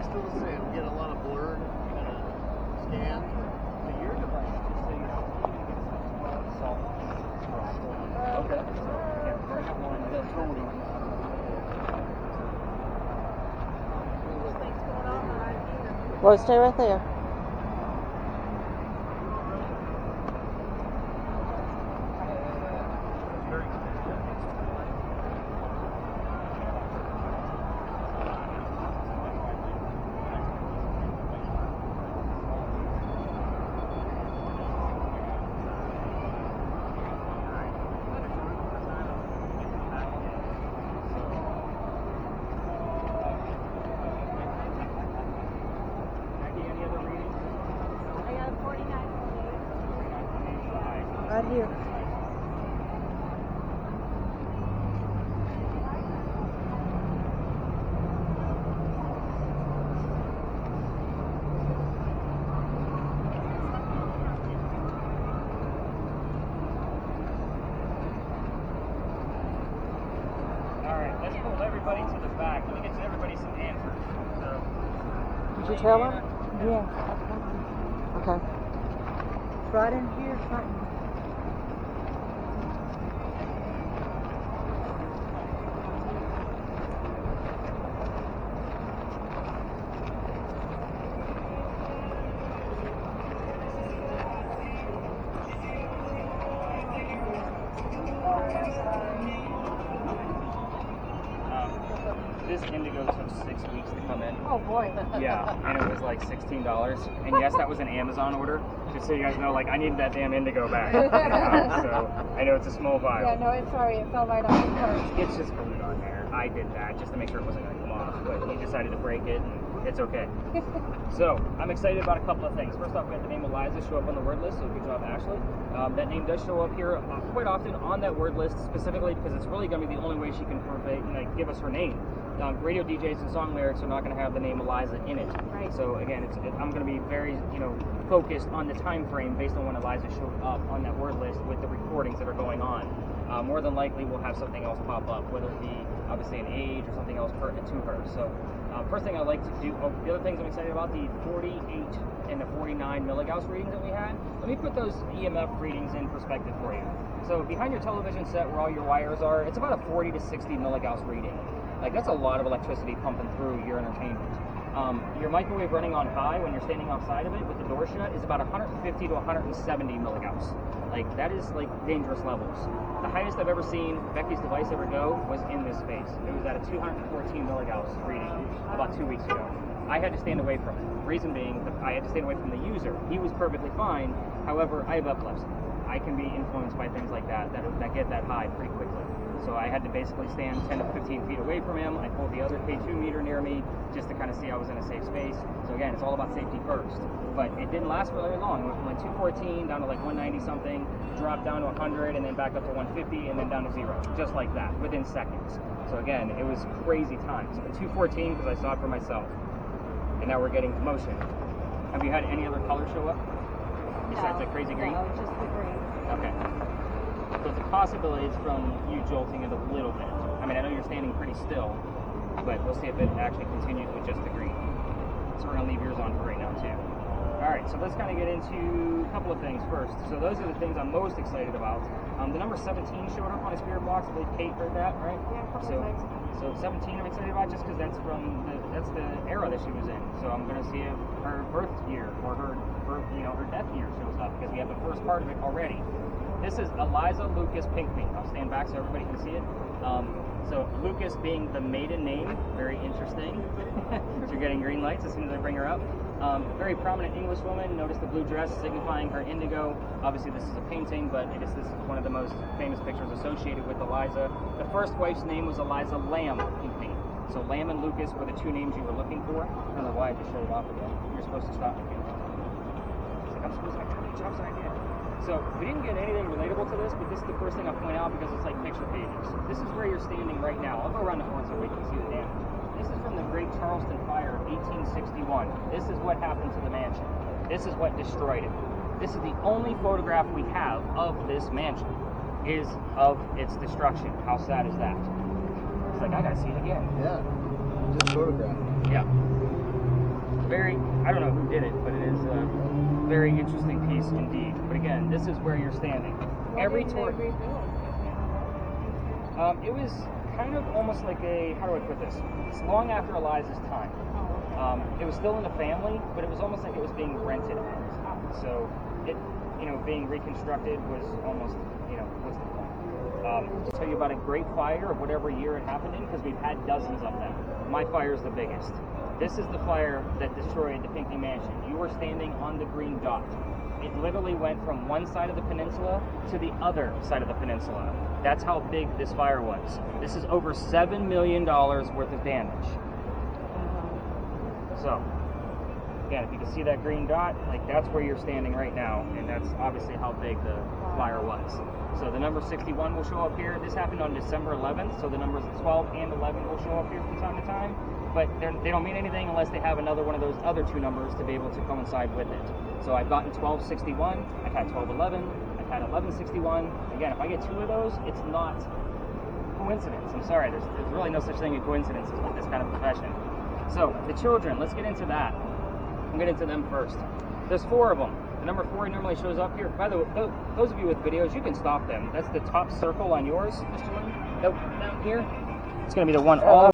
Still the same. We get a lot of blurred scan. So your device, just so you know, you can get salt. Okay. Yeah, bring up one. Well, stay right there. Any other readings? I got a 49.8. Right here. Alright, let's pull everybody to the back. Let me get everybody some answers. So, Did you tell her? Yeah. Okay. Right in here, right in this indigo took 6 weeks to come in. Oh boy. Yeah, and it was like $16. And yes, that was an Amazon order. Just so you guys know, like, I need that damn indigo back. So I know it's a small vial. Yeah, no, it's sorry. It fell right off the cart. It's just glued on there. I did that just to make sure it wasn't going to come off, but he decided to break it, and it's okay. So I'm excited about a couple of things. First off, we had the name Eliza show up on the word list, so good job, Ashley. That name does show up here quite often on that word list, specifically because it's really going to be the only way she can give us her name. Radio DJs and song lyrics are not going to have the name Eliza in it. Right. So again, I'm going to be very, focused on the time frame based on when Eliza showed up on that word list with the recordings that are going on. More than likely, we'll have something else pop up, whether it be obviously an age or something else pertinent to her. So first thing I'd like to do, the other things I'm excited about, the 48 and the 49 milligauss readings that we had. Let me put those EMF readings in perspective for you. So behind your television set where all your wires are, it's about a 40 to 60 milligauss reading. Like, that's a lot of electricity pumping through your entertainment. Your microwave running on high when you're standing outside of it with the door shut is about 150 to 170 milligauss. Like, that is like dangerous levels. The highest I've ever seen Becky's device ever go was in this space. It was at a 214 milligauss reading about 2 weeks ago. I had to stand away from it. Reason being, I had to stand away from the user. He was perfectly fine. However, I have epilepsy. I can be influenced by things like that get that high pretty quickly. So I had to basically stand 10 to 15 feet away from him. I pulled the other K2 meter near me just to kind of see I was in a safe space. So again, it's all about safety first. But it didn't last for very long. It went from like 214 down to like 190 something, dropped down to 100, and then back up to 150, and then down to 0, just like that, within seconds. So again, it was crazy times. But 214 because I saw it for myself. And now we're getting motion. Have you had any other color show up besides the crazy green? No, just the green. Okay. So it's a possibility it's from you jolting it a little bit. I mean, I know you're standing pretty still, but we'll see if it actually continues with just the green. So we're going to leave yours on for right now, too. All right, so let's kind of get into a couple of things first. So those are the things I'm most excited about. The number 17 showed up on a spirit box. I believe Kate heard that, right? Yeah, So 17 I'm excited about just because that's from that's the era that she was in. So I'm going to see if her birth year or her death year shows up because we have the first part of it already. This is Eliza Lucas Pinkney. I'll stand back so everybody can see it. So Lucas being the maiden name, very interesting. So you're getting green lights as soon as I bring her up. Very prominent English woman. Notice the blue dress signifying her indigo. Obviously this is a painting, but this is one of the most famous pictures associated with Eliza. The first wife's name was Eliza Lamb Pinkney. So Lamb and Lucas were the two names you were looking for. I don't know why I just shut it off again. You're supposed to stop me. It's like, I'm supposed to have jobs I did. So we didn't get anything relatable to this, but this is the first thing I'll point out because it's like picture pages. This is where you're standing right now. I'll go around the horn so we can see the damage. This is from the Great Charleston Fire of 1861. This is what happened to the mansion. This is what destroyed it. This is the only photograph we have of this mansion, is of its destruction. How sad is that? It's like, I gotta see it again. Yeah. Just photograph. Yeah. Very, I don't know who did it, but it is a very interesting piece indeed. But again, this is where you're standing. Every tour. It was kind of almost like a, how do I put this? It's long after Eliza's time. It was still in the family, but it was almost like it was being rented out. So it, being reconstructed was almost, what's the point? To tell you about a great fire of whatever year it happened in, because we've had dozens of them. My fire is the biggest. This is the fire that destroyed the Pinkney Mansion. You were standing on the green dot. It literally went from one side of the peninsula to the other side of the peninsula. That's how big this fire was. This is over $7 million worth of damage. So, again, if you can see that green dot, like that's where you're standing right now, and that's obviously how big the fire was. So the number 61 will show up here. This happened on December 11th, so the numbers 12 and 11 will show up here from time to time. But they don't mean anything unless they have another one of those other two numbers to be able to coincide with it. So I've gotten 1261, I've had 1211, I've had 1161. Again, if I get two of those, it's not coincidence. I'm sorry, there's really no such thing as coincidences with this kind of profession. So the children, let's get into that. I'll get into them first. There's 4 of them. The number 4 normally shows up here. By the way, those of you with videos, you can stop them. That's the top circle on yours, Mr. Lynn. Nope, down here. It's going to be the one all.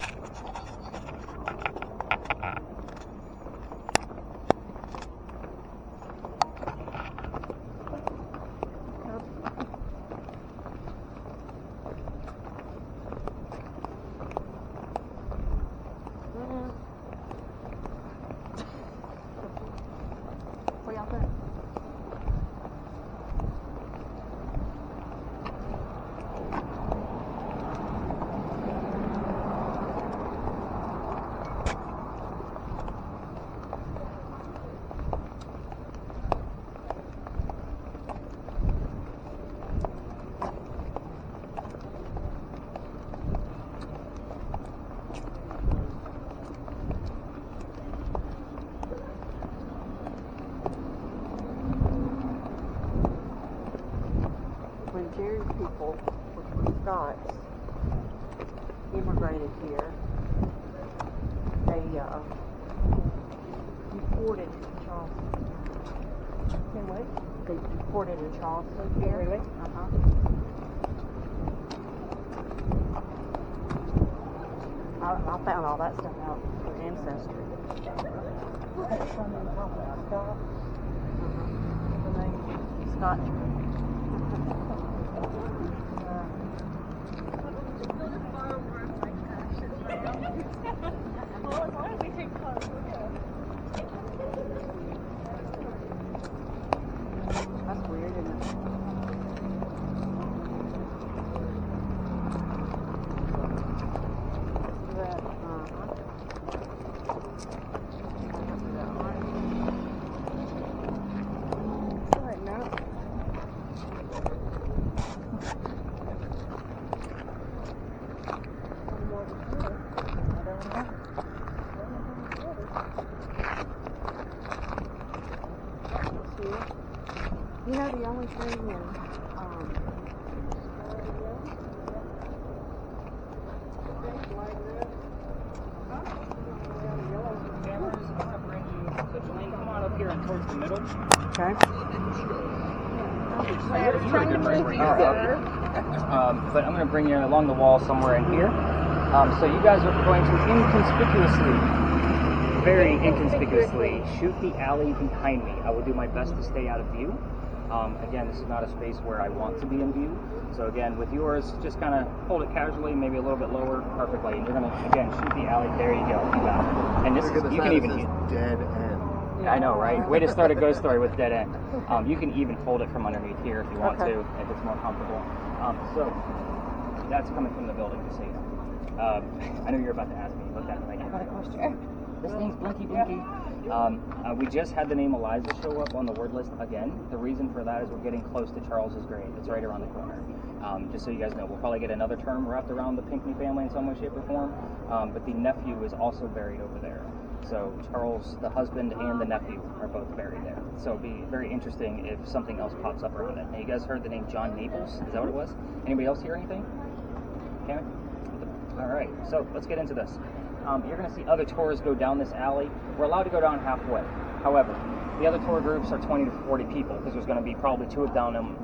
When Jerry's people, which were Scots, immigrated here, they deported in Charleston. Say what? They deported in Charleston here. Really? I found all that stuff out for Ancestry. Scotch. Well, as long as we take photos, That's weird, isn't it? Right now. You know, the only thing in, Cameras, I'm gonna bring you. So Gelene, come on up here and towards the middle. Okay. Trying to move you, but I'm going to bring you along the wall somewhere in here. So you guys are going to very inconspicuously, shoot the alley behind me. I will do my best to stay out of view. Again, this is not a space where I want to be in view. So again, with yours, just kind of hold it casually, maybe a little bit lower, perfectly. And you're going to, again, shoot the alley. There you go. You got it. And this is, you can even... dead end. I know, right? Way to start a ghost story with dead end. You can even hold it from underneath here if you want to, if it's more comfortable. So that's coming from the building, just so you know. I know you're about to ask me. You looked at me like, I got a question. This thing's blinky. We just had the name Eliza show up on the word list again. The reason for that is we're getting close to Charles's grave. It's right around the corner. Just so you guys know, we'll probably get another term wrapped around the Pinckney family in some way, shape, or form. But the nephew is also buried over there. So Charles, the husband, and the nephew are both buried there. So it'd be very interesting if something else pops up around it. Now, you guys heard the name John Naples? Is that what it was? Anybody else hear anything? Cameron? All right, so let's get into this. You're going to see other tours go down this alley. We're allowed to go down halfway. However, the other tour groups are 20 to 40 people because there's going to be probably 2 of them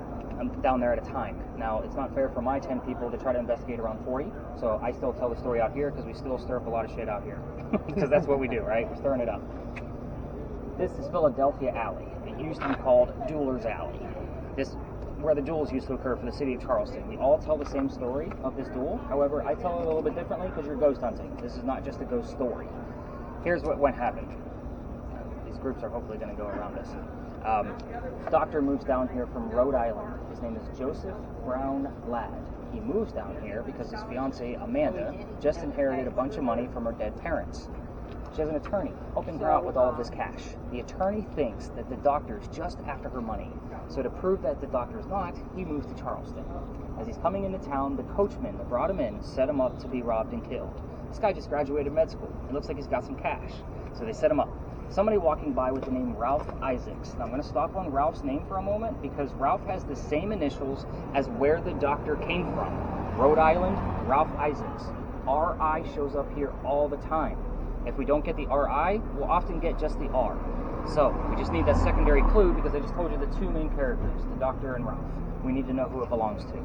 down there at a time. Now, it's not fair for my 10 people to try to investigate around 40, so I still tell the story out here because we still stir up a lot of shit out here. Because that's what we do, right? We're stirring it up. This is Philadelphia Alley. It used to be called Dueler's Alley. This where the duels used to occur for the city of Charleston. We all tell the same story of this duel. However, I tell it a little bit differently because you're ghost hunting. This is not just a ghost story. Here's what happened. These groups are hopefully going to go around this. Doctor moves down here from Rhode Island. His name is Joseph Brown Ladd. He moves down here because his fiancée, Amanda, just inherited a bunch of money from her dead parents. She has an attorney helping her out with all of this cash. The attorney thinks that the doctor's just after her money. So to prove that the doctor's not, he moves to Charleston. As he's coming into town, the coachman that brought him in set him up to be robbed and killed. This guy just graduated med school. It looks like he's got some cash. So they set him up. Somebody walking by with the name Ralph Isaacs. Now I'm going to stop on Ralph's name for a moment because Ralph has the same initials as where the doctor came from. Rhode Island, Ralph Isaacs. R.I. shows up here all the time. If we don't get the R.I., we'll often get just the R. So we just need that secondary clue because I just told you the 2 main characters, the doctor and Ralph. We need to know who it belongs to.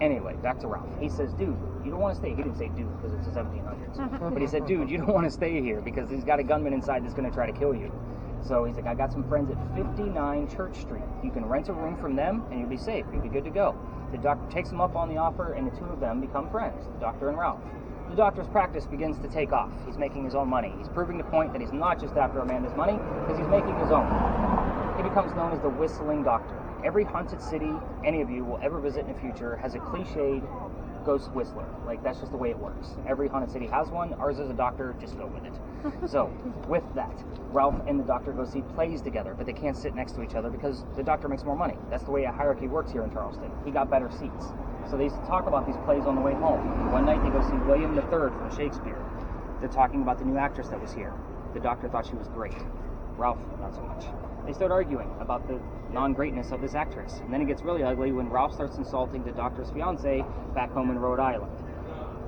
Anyway, back to Ralph. He says, dude, you don't want to stay. He didn't say dude because it's the 1700s. But he said, dude, you don't want to stay here because he's got a gunman inside that's going to try to kill you. So he's like, I got some friends at 59 Church Street. You can rent a room from them and you'll be safe. You'll be good to go. The doctor takes him up on the offer and the 2 of them become friends, the doctor and Ralph. The doctor's practice begins to take off. He's making his own money. He's proving the point that he's not just after Amanda's money because he's making his own. He becomes known as the Whistling Doctor. Every haunted city any of you will ever visit in the future has a cliched ghost whistler. Like, that's just the way it works. Every haunted city has one. Ours is a doctor. Just go with it. So, with that, Ralph and the doctor go see plays together, but they can't sit next to each other because the doctor makes more money. That's the way a hierarchy works here in Charleston. He got better seats. So they used to talk about these plays on the way home. One night they go see William III from Shakespeare. They're talking about the new actress that was here. The doctor thought she was great. Ralph, not so much. They start arguing about the non-greatness of this actress. And then it gets really ugly when Ralph starts insulting the doctor's fiancée back home in Rhode Island.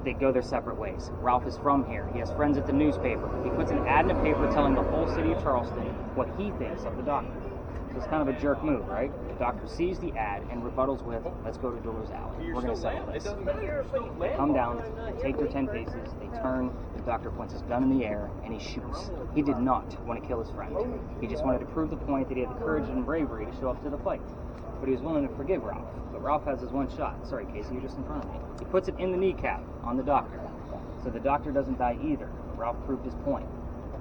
They go their separate ways. Ralph is from here. He has friends at the newspaper. He puts an ad in the paper telling the whole city of Charleston what he thinks of the doctor. So it's kind of a jerk move, right? The doctor sees the ad and rebuttals with, let's go to Dueler's Alley. We're going to settle this. They come down, they take their 10 paces, they turn. The doctor points his gun in the air and he shoots. He did not want to kill his friend. He just wanted to prove the point that he had the courage and bravery to show up to the fight. But he was willing to forgive Ralph. But Ralph has his one shot. Sorry, Casey, you're just in front of me. He puts it in the kneecap on the doctor. So the doctor doesn't die either. But Ralph proved his point.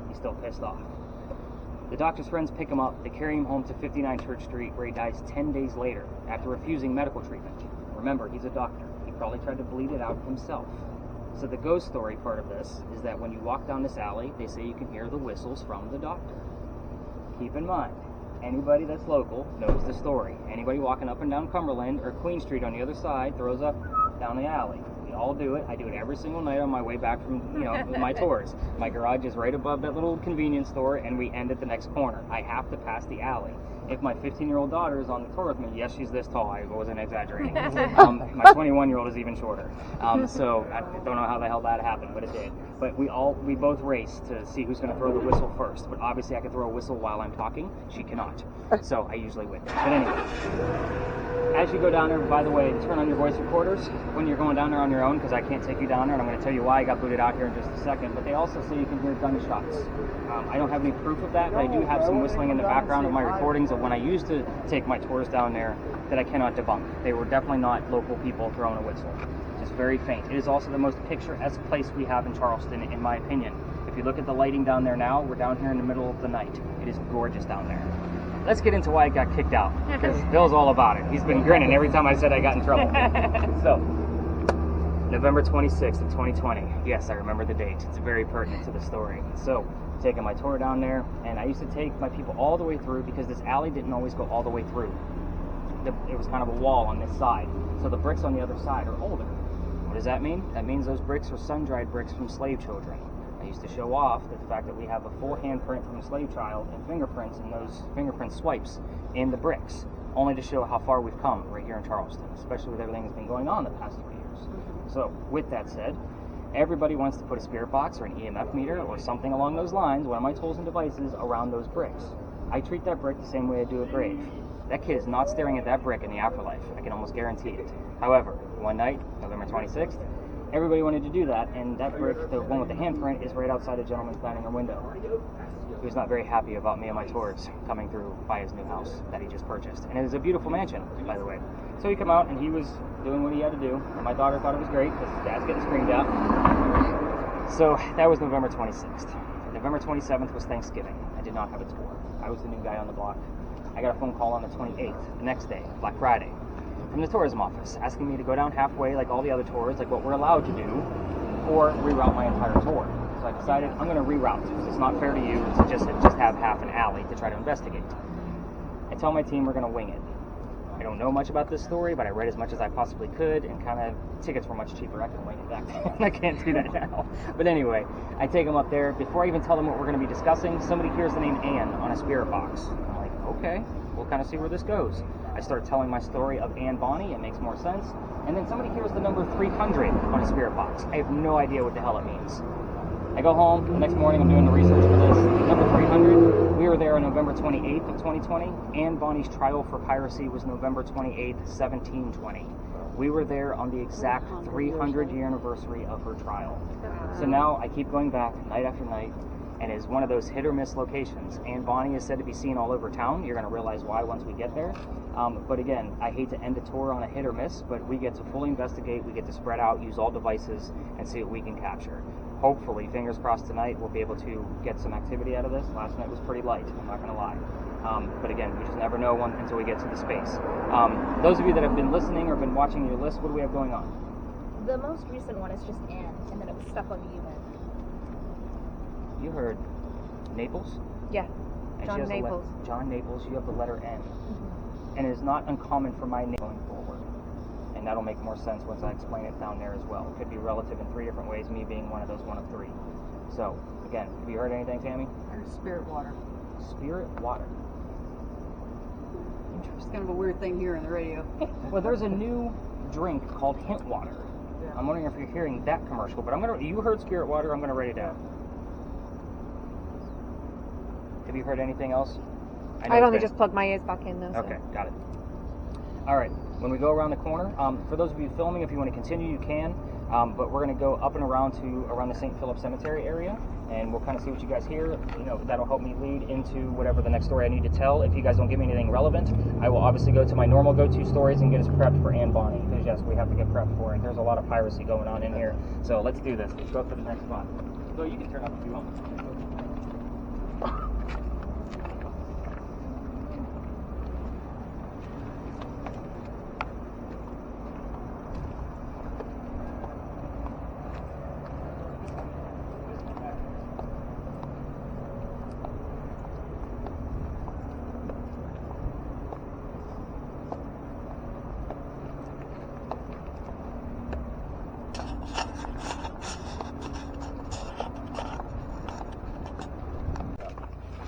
He's still pissed off. The doctor's friends pick him up. They carry him home to 59 Church Street, where he dies 10 days later after refusing medical treatment. Remember, he's a doctor. He probably tried to bleed it out himself. So the ghost story part of this is that when you walk down this alley, they say you can hear the whistles from the doctor. Keep in mind, anybody that's local knows the story. Anybody walking up and down Cumberland or Queen Street on the other side throws up down the alley. We all do it. I do it every single night on my way back from, my tours. My garage is right above that little convenience store, and we end at the next corner. I have to pass the alley. If my 15-year-old daughter is on the tour with me, yes, she's this tall. I wasn't exaggerating. My 21-year-old is even shorter. So I don't know how the hell that happened, but it did. But we both race to see who's going to throw the whistle first. But obviously, I can throw a whistle while I'm talking. She cannot. So I usually win. But anyway, as you go down there, by the way, turn on your voice recorders when you're going down there on your own, because I can't take you down there, and I'm going to tell you why I got booted out here in just a second. But they also say you can hear gunshots. I don't have any proof of that, but I do have some whistling in the background of my recordings of when I used to take my tours down there that I cannot debunk. They were definitely not local people throwing a whistle. Just very faint. It is also the most picturesque place we have in Charleston, in my opinion. If you look at the lighting down there now, we're down here in the middle of the night. It is gorgeous down there. Let's get into why I got kicked out, because Bill's all about it. He's been grinning every time I said I got in trouble. So, November 26th of 2020. Yes, I remember the date. It's very pertinent to the story. So, taking my tour down there, and I used to take my people all the way through because this alley didn't always go all the way through. It was kind of a wall on this side, so the bricks on the other side are older. What does that mean? That means those bricks are sun-dried bricks from slave children. I used to show off the fact that we have a full handprint from a slave child and fingerprints, and those fingerprint swipes in the bricks, only to show how far we've come right here in Charleston, especially with everything that's been going on the past 3 years. So, with that said, everybody wants to put a spirit box or an EMF meter or something along those lines, one of my tools and devices, around those bricks. I treat that brick the same way I do a grave. That kid is not staring at that brick in the afterlife. I can almost guarantee it. However, one night, November 26th, everybody wanted to do that, and that brick, the one with the handprint, is right outside a gentleman's dining room window. He was not very happy about me and my tours coming through by his new house that he just purchased. And it is a beautiful mansion, by the way. So he came out, and he was doing what he had to do, and my daughter thought it was great, because his dad's getting screamed at. So that was November 26th. November 27th was Thanksgiving. I did not have a tour. I was the new guy on the block. I got a phone call on the 28th, the next day, Black Friday, from the tourism office, asking me to go down halfway like all the other tours, like what we're allowed to do, or reroute my entire tour. So I decided I'm going to reroute, because it's not fair to you to just have half an alley to try to investigate. I tell my team we're going to wing it. I don't know much about this story, but I read as much as I possibly could, and kind of, tickets were much cheaper. I could wing it back then. I can't do that now. But anyway, I take them up there. Before I even tell them what we're going to be discussing, somebody hears the name Ann on a spirit box. I'm like, okay, we'll kind of see where this goes. I start telling my story of Ann Bonnie. It makes more sense. And then somebody hears the number 300 on a spirit box. I have no idea what the hell it means. I go home, the next morning I'm doing the research for this. Number 300, we were there on November 28th of 2020. Ann Bonnie's trial for piracy was November 28th, 1720. We were there on the exact 300-year anniversary of her trial. So now I keep going back night after night, and it's one of those hit-or-miss locations. Ann Bonnie is said to be seen all over town. You're going to realize why once we get there. But again, I hate to end a tour on a hit-or-miss, but we get to fully investigate, we get to spread out, use all devices, and see what we can capture. Hopefully, fingers crossed tonight, we'll be able to get some activity out of this. Last night was pretty light, I'm not going to lie. But again, we just never know until we get to the space. Those of you that have been listening or been watching your list, what do we have going on? The most recent one is just Anne, and then it was stuff on the UN. You heard Naples? Yeah, And John she has Naples. John Naples, you have the letter N. Mm-hmm. And it is not uncommon for my name going forward. And that'll make more sense once I explain it down there as well. It could be relative in 3 different ways, me being one of those 1 of 3. So, again, have you heard anything, Tammy? There's spirit water. Spirit water. It's Interesting. kind of a weird thing here on the radio. Well, there's a new drink called hint water. Yeah. I'm wondering if you're hearing that commercial, but you heard spirit water, I'm gonna write it down. Have you heard anything else? I've only just plugged my ears back in though. So. Okay, got it. All right, when we go around the corner, for those of you filming, if you want to continue, you can. But we're going to go up and around the St. Philip Cemetery area, and we'll kind of see what you guys hear. You know, that'll help me lead into whatever the next story I need to tell. If you guys don't give me anything relevant, I will obviously go to my normal go-to stories and get us prepped for Anne Bonny, because yes, we have to get prepped for it. There's a lot of piracy going on in here. So let's do this. Let's go for the next spot. So you can turn up if you want.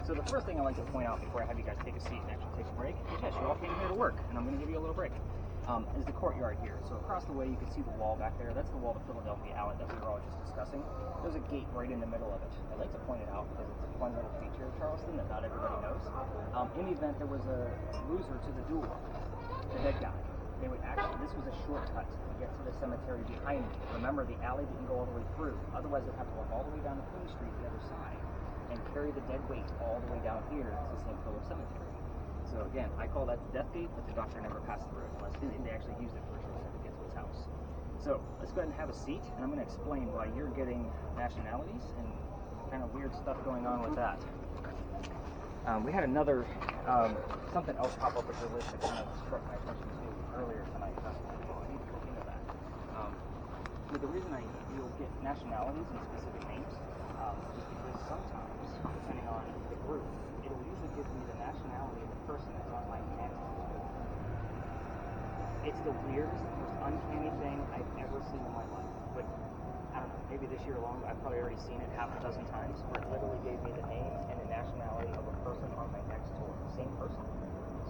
So the first thing I like to point out before I have you guys take a seat and actually take a break, yes, you all came here to work, and I'm going to give you a little break, is the courtyard here. So across the way, you can see the wall back there. That's the wall to Philadelphia Alley that we were all just discussing. There's a gate right in the middle of it. I like to point it out because it's a fun little feature of Charleston that not everybody knows. In the event there was a loser to the duel, the dead guy, they would actually, this was a shortcut to get to the cemetery behind me. Remember, the alley didn't go all the way through. Otherwise, they'd have to walk all the way down to Queen Street the other side and carry the dead weight all the way down here to St. Philip Cemetery. So again, I call that the death gate, but the doctor never passed through it unless they actually used it for a short second to get to his house. So let's go ahead and have a seat, and I'm going to explain why you're getting nationalities and kind of weird stuff going on with that. We had another, something else pop up with your list that kind of struck my attention too earlier tonight. I need to look into that. But the reason you'll get nationalities and specific names is because sometimes, depending on the group, it'll usually give me the nationality of the person that's on my next. It's the weirdest, most uncanny thing I've ever seen in my life. But I don't know, maybe this year alone, I've probably already seen it half a dozen times, where it literally gave me the name and the nationality of a person on my next tour. Same person.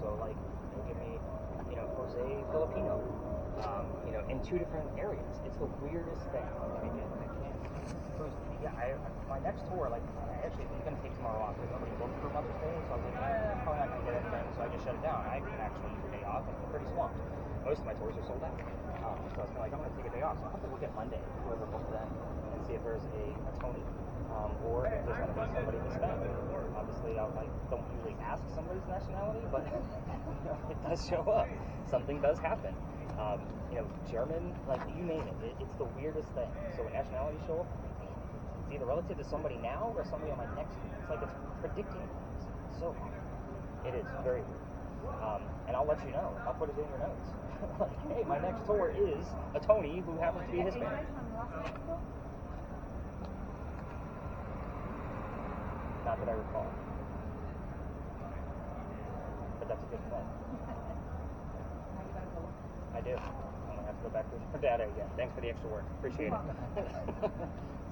So like, it'll give me, you know, Jose Filipino, you know, in 2 different areas. It's the weirdest thing. And again, I can't. My next tour, like, actually, I'm going to take tomorrow off because nobody booked for Mother's Day, so I was like, I'm probably not going to get anything, so I just shut it down. I can actually use a day off, and I'm pretty swamped. Most of my tours are sold out. So I was kind of like, I'm going to take a day off, so I'll have to look at Monday, whoever booked then, and see if there's a Tony, or if there's going to be somebody Hispanic. Obviously, I don't usually ask somebody's nationality, but you know, it does show up. Something does happen. You know, German, like, you name it. It's the weirdest thing. So when nationalities show up, it's either relative to somebody now or somebody on my next tour. It's like it's predicting things. So it is very weird. And I'll let you know. I'll put it in your notes. Like, hey, my next tour is a Tony who happens to be Hispanic. Not that I recall. But that's a good point. I do. I'm going to have to go back to the data again. Thanks for the extra work. Appreciate it.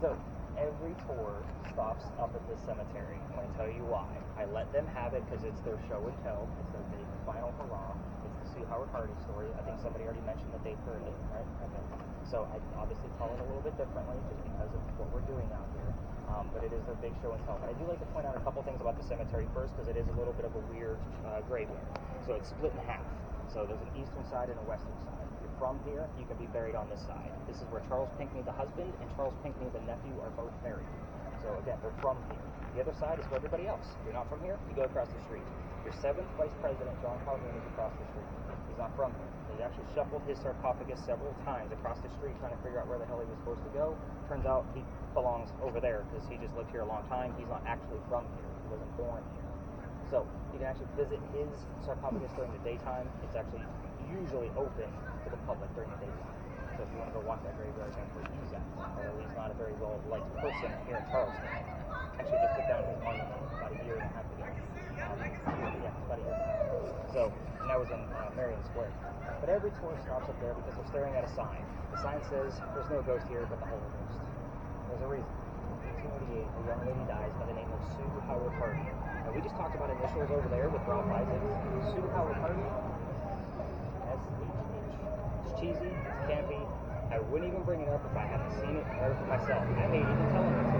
So, every tour stops up at this cemetery. I'm going to tell you why. I let them have it because it's their show and tell. It's their big final hurrah. It's the Sue Howard Hardy story. I think somebody already mentioned that they've heard it, right? Okay. So I obviously tell it a little bit differently just because of what we're doing out here. But it is their big show and tell. But I do like to point out a couple things about the cemetery first because it is a little bit of a weird graveyard. So it's split in half. So there's an eastern side and a western side. If you're from here, you can be buried on this side. This is where Charles Pinckney, the husband, and Charles Pinckney, the nephew, are both buried. So again, they're from here. The other side is for everybody else. If you're not from here, you go across the street. Your 7th Vice President, John Calhoun, is across the street. He's not from here. They actually shuffled his sarcophagus several times across the street trying to figure out where the hell he was supposed to go. Turns out he belongs over there because he just lived here a long time. He's not actually from here. He wasn't born here. So you can actually visit his sarcophagus during the daytime. It's actually usually open to the public during the daytime. So if you want to go walk that graveyard, actually use that. Although he's not a very well-liked person here in Charleston. Actually just took down his monument about a year and a half ago. Yeah, about a year ago. So, and that was in Marion Square. But every tourist stops up there because they're staring at a sign. The sign says, there's no ghost here but the Holy Ghost. There's a reason. In 1888, a young lady dies by the name of Sue Howard Hardy. Now, we just talked about initials over there with Ralph Isaacs. Sue Howard Hardy, S-H-H. It's cheesy, it's campy. I wouldn't even bring it up if I hadn't seen it or for myself. I may even tell them it's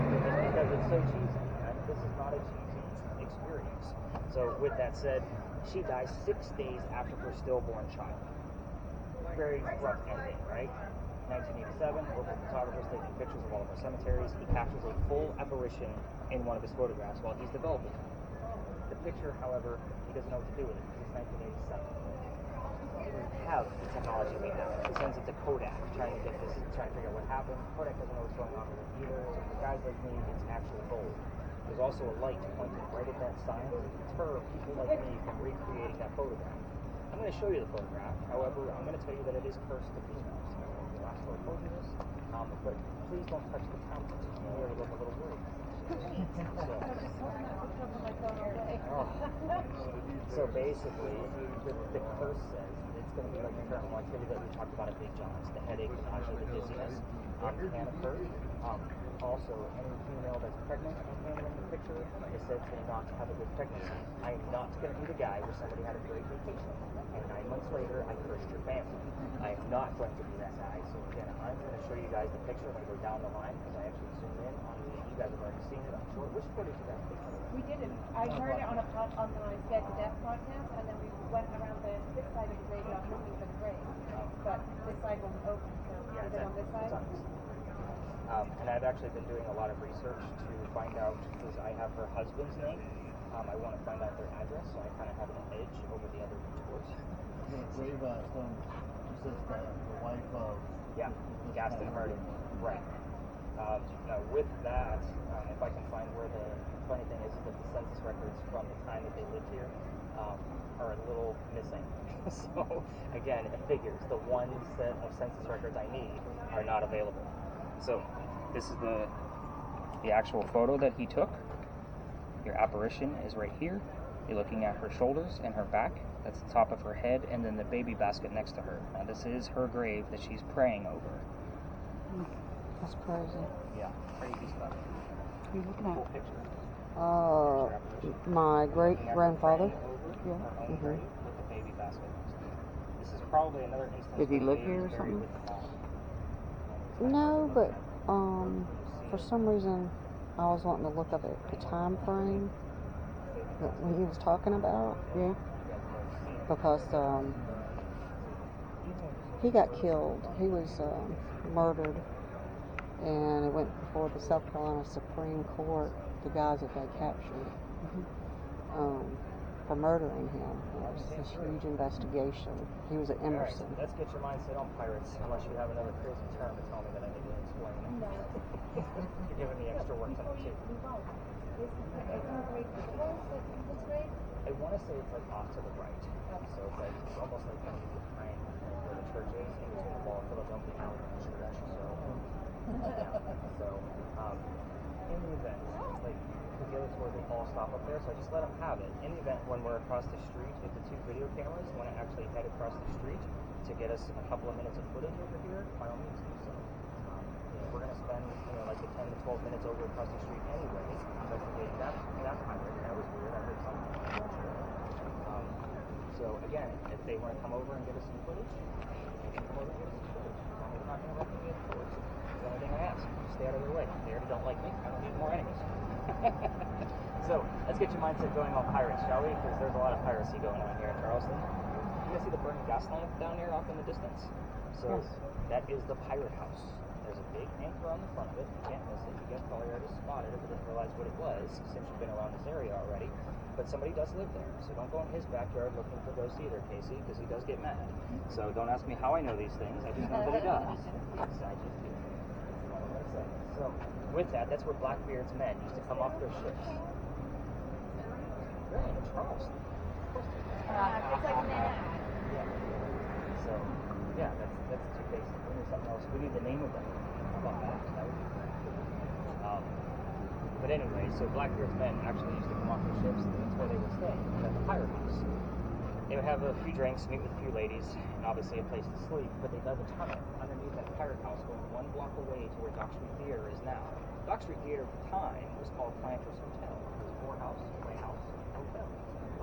because it's so cheesy. And this is not a cheesy experience. So with that said, she dies 6 days after her stillborn child. Very rough ending, right? 1987, local photographers taking pictures of all of our cemeteries. He captures a full apparition in one of his photographs while he's developing it. The picture, however, he doesn't know what to do with it because it's 1987. He doesn't have the technology we have. He sends it to Kodak, trying to figure out what happened. Kodak doesn't know what's going on with it either. So for guys like me, it's actual gold. There's also a light pointing right at that sign to deter people like me from recreating that photograph. I'm going to show you the photograph. However, I'm going to tell you that it is cursed to females. The last story told you this, but please don't touch the temple. You're a little worried. So basically, the curse says it's going to be like the paranormal activity that we talked about at Big John's. The headache, the nausea, the dizziness can occur. Also, any female that's pregnant and handling the picture is said to not have a good pregnancy. I am not going to be the guy where somebody had a great vacation and 9 months later I cursed your family. I am not going to be that guy. So again, I'm going to show you guys the picture when I go down the line because I actually zoom in on the. You guys have already seen it, I'm sure. Which footage you guys take? We didn't. I heard it on the Scared to Death podcast, and then we went around this side of the graveyard looking for the grave. But this side wasn't open, so is it on this side? And I've actually been doing a lot of research to find out, because I have her husband's name, I want to find out their address, so I kind of have an edge over the other tours. Grave stone. This is the wife of. Yeah, Gaston Murray. Right. Now with that, if I can find where the funny thing is that the census records from the time that they lived here are a little missing. So again, it figures the one set of census records I need are not available. So this is the actual photo that he took. Your apparition is right here. You're looking at her shoulders and her back. That's the top of her head, and then the baby basket next to her. Now this is her grave that she's praying over. That's crazy. Yeah, crazy stuff. Who are you looking Cool at? picture. My great grandfather. Yeah. Yeah. With the baby basket. This is probably another instance. Did he where live the here or baby's buried something? with the mom. No, but for some reason I was wanting to look up at the time frame that he was talking about. Yeah. Because he got killed. He was murdered, and it went before the South Carolina Supreme Court, the guys that they captured, for murdering him. It was this huge investigation. He was at Emerson. All right, let's get your mindset on pirates, unless you have another crazy term to tell me that I need to explain. No. You're giving me extra work tonight too. I want to say it's like off to the right. So it's like it's almost like when you get behind where the church is, in between the wall of Philadelphia and the church. So in the event, like the other tour, they all stop up there, so I just let them have it. In the event when we're across the street, if the 2 video cameras want to actually head across the street to get us a couple of minutes of footage over here, by all means do so. We're going to spend, like the 10 to 12 minutes over across the street anyway. Investigating that pirate. That was weird. I heard something. So again, if they want to come over and get us some footage, they can come over and get us some footage. I'm not going to recommend it towards. It's the only thing I ask. Just stay out of their way. They already don't like me. I don't need more enemies. So let's get your mindset going on pirates, shall we? Because there's a lot of piracy going on here in Charleston. You guys see the burning gas lamp down there off in the distance? So that is the pirate house. There's a big anchor on the front of it. You can't miss it. You guys probably already spotted it, but didn't realize what it was since you've been around this area already. But somebody does live there, so don't go in his backyard looking for ghosts either, Casey, because he does get mad. So don't ask me how I know these things. I just know that he does. Yes, I just do. That's all I'm going to say. So with that, that's where Blackbeard's men used to come off their ships. They're in Charleston. It's like a man. Yeah. So, yeah, that's too basic. We need something else. We need the name of them. How about that? That would be great. But anyway, so Blackbeard's men actually used to come off their ships, and that's where they would stay, at the pirate house. They would have a few drinks, meet with a few ladies, and obviously a place to sleep, but they dug a tunnel underneath that pirate house going 1 block away to where Dock Street Theater is now. Dock Street Theater at the time was called Planters Hotel. It was whorehouse, playhouse, hotel.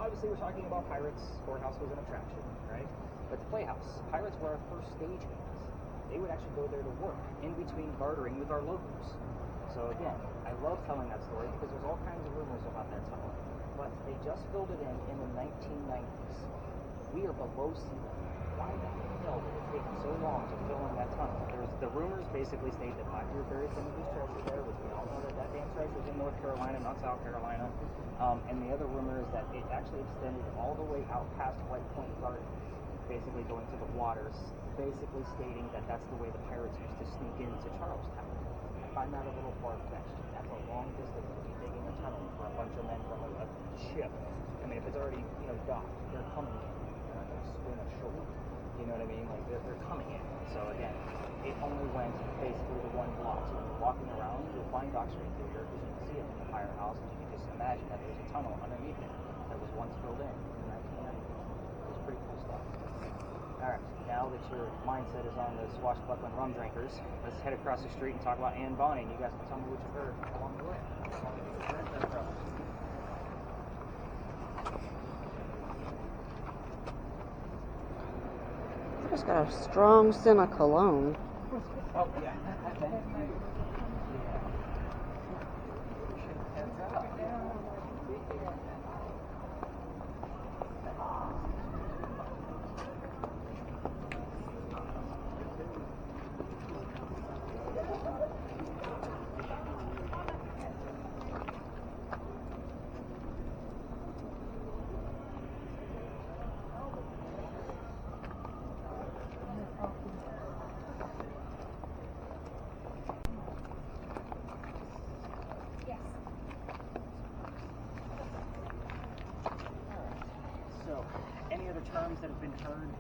Obviously we're talking about pirates. Whorehouse was an attraction, right? But the playhouse, pirates were our first stagehands. They would actually go there to work, in between bartering with our locals. So again, I love telling that story because there's all kinds of rumors about that tunnel. But they just filled it in the 1990s. We are below sea level. Why the hell did it take so long to fill in that tunnel? The rumors basically state that Blackbeard buried some of his treasure there, which we all know that damn treasure is in North Carolina, not South Carolina. And the other rumor is that it actually extended all the way out past White Point Garden, basically going to the waters, basically stating that that's the way the pirates used to sneak into Charlestown. I find that a little far-fetched. That's a long distance to be digging a tunnel for a bunch of men from a ship. I mean, if it's already, docked, they're coming in. They're not going to swim ashore. You know what I mean? Like, they're coming in. So, again, it only went basically the one block. So when you're walking around, you'll find Dock Street Theater because you can see it from the firehouse, and you can just imagine that there's a tunnel underneath it that was once filled in 1990. It was pretty cool stuff. Alright, now that your mindset is on the swashbuckling rum drinkers, let's head across the street and talk about Anne Bonny, and you guys can tell me what you've heard along the way. Where's that from? It's got a strong scent of cologne. Oh, yeah. So, any other terms that have been heard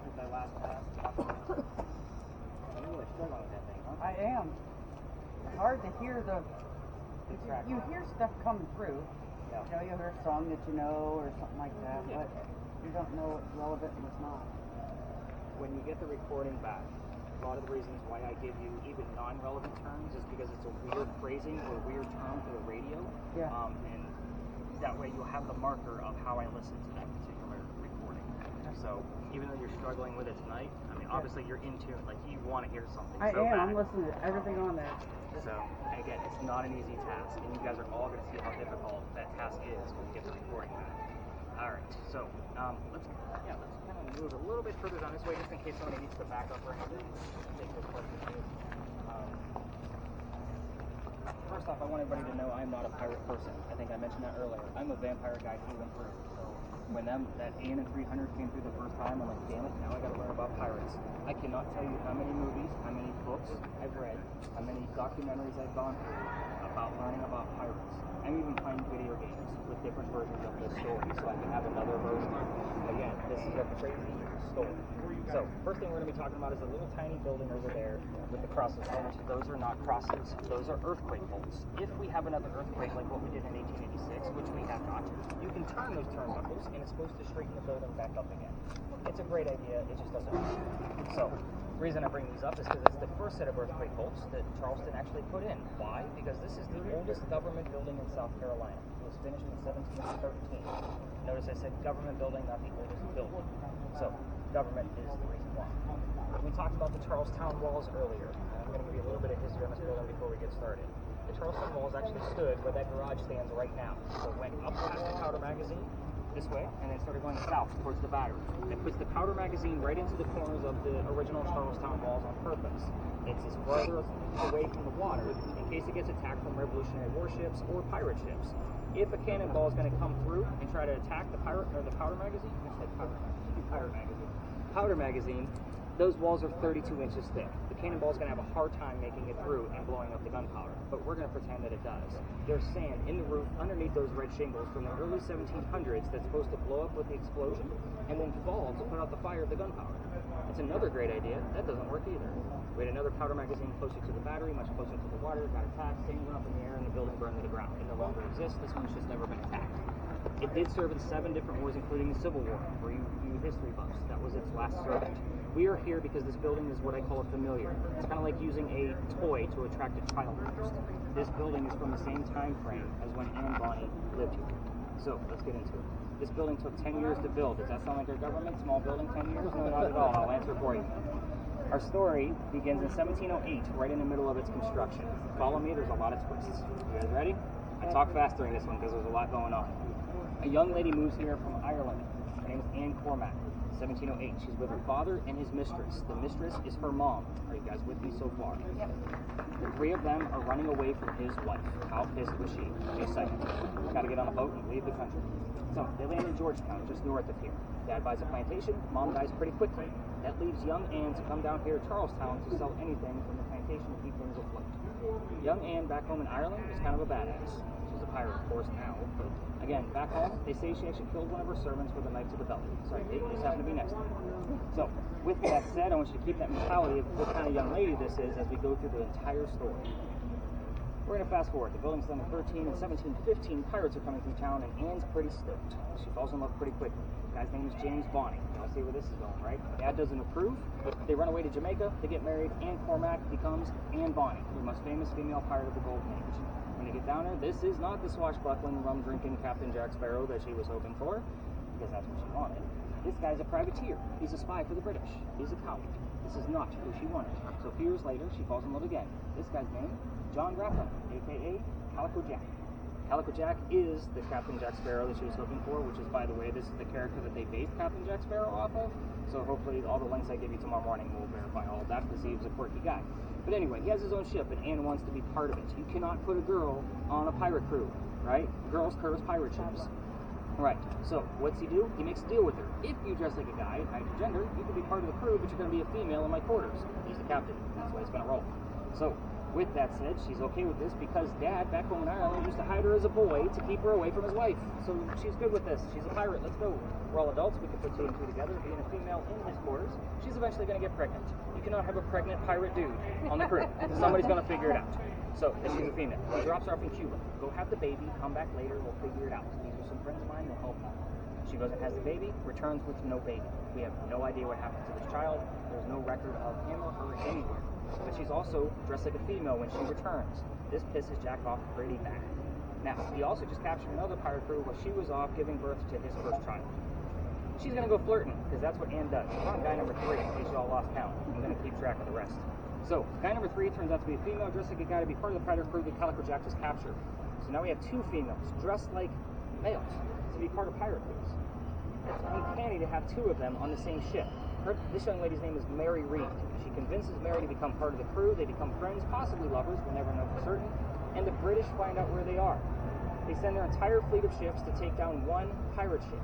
since I last passed? You're really struggling with that thing, huh? I am. It's hard to hear you hear stuff coming through. Yeah. You hear a song that you know or something like that, but you don't know what's relevant and what's not. When you get the recording back, a lot of the reasons why I give you even non-relevant terms is because it's a weird phrasing or a weird term for the radio. Yeah. And that way you'll have the marker of how I listen to that particular recording. So even though you're struggling with it tonight, I mean, obviously you're in tune, like you want to hear something I so am. bad. I'm listening to everything on there. So, again, it's not an easy task, and you guys are all going to see how difficult that task is when you get the recording back. Alright, so, let's kind of move a little bit further down this way, just in case somebody needs to back up or anything. Take this question too. First off, I want everybody to know I'm not a pirate person. I think I mentioned that earlier. I'm a vampire guy through and through. So when that Anne and 300 came through the first time, I'm like, damn it, now I gotta learn about pirates. I cannot tell you how many movies, how many books I've read, how many documentaries I've gone through about learning about pirates. I'm even playing video games with different versions of this story, so I can have another version. Again, this is a crazy story. So, first thing we're going to be talking about is a little tiny building over there with the crosses on it. Those are not crosses, those are earthquake bolts. If we have another earthquake like what we did in 1886, which we have not, you can turn those turnbuckles and it's supposed to straighten the building back up again. It's a great idea, it just doesn't work. So, the reason I bring these up is because it's the first set of earthquake bolts that Charleston actually put in. Why? Because this is the oldest government building in South Carolina. It was finished in 1713. Notice I said government building, not the oldest building. So, government is the reason why. We talked about the Charlestown walls earlier. I'm going to give you a little bit of history on this building before we get started. The Charlestown walls actually stood where that garage stands right now. So it went up past the powder magazine, this way, and then started going south towards the battery. It puts the powder magazine right into the corners of the original Charlestown walls on purpose. It's as further away from the water in case it gets attacked from Revolutionary warships or pirate ships. If a cannonball is going to come through and try to attack the powder magazine, powder magazine, those walls are 32 inches thick. The cannonball is going to have a hard time making it through and blowing up the gunpowder, but we're going to pretend that it does. There's sand in the roof underneath those red shingles from the early 1700s that's supposed to blow up with the explosion and then fall to put out the fire of the gunpowder. It's another great idea. That doesn't work either. We had another powder magazine closer to the battery, much closer to the water, got attacked, things went up in the air, and the building burned to the ground. It no longer exists. This one's just never been attacked. It did serve in 7 different wars, including the Civil War, for you history buffs. That was its last servant. We are here because this building is what I call a familiar. It's kind of like using a toy to attract a child first. This building is from the same time frame as when Anne Bonny lived here. So, let's get into it. This building took 10 years to build. Does that sound like our government? Small building, 10 years? No, not at all. I'll answer for you. Our story begins in 1708, right in the middle of its construction. Follow me, there's a lot of twists. You guys ready? I talk fast during this one because there's a lot going on. A young lady moves here from Ireland. Her name is Anne Cormac. 1708. She's with her father and his mistress. The mistress is her mom. Are you guys with me so far? Yep. The three of them are running away from his wife. How pissed was she? Just a second. Got to get on a boat and leave the country. So they land in Georgetown, just north of here. Dad buys a plantation. Mom dies pretty quickly. That leaves young Anne to come down here to Charlestown to sell anything from the plantation to keep things afloat. Young Anne back home in Ireland is kind of a badass. She's a pirate, of course, now. But again, back home, they say she actually killed one of her servants with a knife to the belly. Sorry, it just happened to be next to her. So, with that said, I want you to keep that mentality of what kind of young lady this is as we go through the entire story. We're going to fast forward. The building's done in 13 and 1715. Pirates are coming through town, and Anne's pretty stoked. She falls in love pretty quickly. The guy's name is James Bonny. Y'all see where this is going, right? Dad doesn't approve. They run away to Jamaica. They get married. Anne Cormac becomes Anne Bonny, the most famous female pirate of the Golden Age. When they get down there, this is not the swashbuckling, rum-drinking Captain Jack Sparrow that she was hoping for, because that's what she wanted. This guy's a privateer. He's a spy for the British. He's a coward. This is not who she wanted. So a few years later, she falls in love again. This guy's name, John Ratham, a.k.a. Calico Jack. Calico Jack is the Captain Jack Sparrow that she was looking for, which is, by the way, this is the character that they based Captain Jack Sparrow off of. So hopefully all the links I give you tomorrow morning will verify all of that, because he was a quirky guy. But anyway, he has his own ship, and Anne wants to be part of it. You cannot put a girl on a pirate crew, right? Girls curse pirate ships. Right, so what's he do? He makes a deal with her. If you dress like a guy and hide your gender, you can be part of the crew, but you're going to be a female in my quarters. He's the captain. That's why he's going to roll. So, with that said, she's okay with this because Dad, back home in Ireland, used to hide her as a boy to keep her away from his wife. So she's good with this. She's a pirate. Let's go. We're all adults. We can put two and two together. Being a female in his quarters, she's eventually going to get pregnant. You cannot have a pregnant pirate dude on the crew. Somebody's going to figure it out. So, she's a female. He drops her off in Cuba. Go have the baby. Come back later. We'll figure it out. These are some friends of mine. They'll help out. She goes and has the baby, returns with no baby. We have no idea what happened to this child. There's no record of him or her anywhere. But she's also dressed like a female when she returns. This pisses Jack off pretty bad. Now, he also just captured another pirate crew while she was off giving birth to his first child. She's going to go flirting, because that's what Anne does. We're on guy number 3, in case y'all lost count. I'm going to keep track of the rest. So, guy number 3 turns out to be a female dressed like a guy to be part of the pirate crew that Calico Jack just captured. So now we have 2 females dressed like males to be part of pirate crews. It's uncanny to have 2 of them on the same ship. This young lady's name is Mary Reed. She convinces Mary to become part of the crew. They become friends, possibly lovers, we'll never know for certain. And the British find out where they are. They send their entire fleet of ships to take down one pirate ship.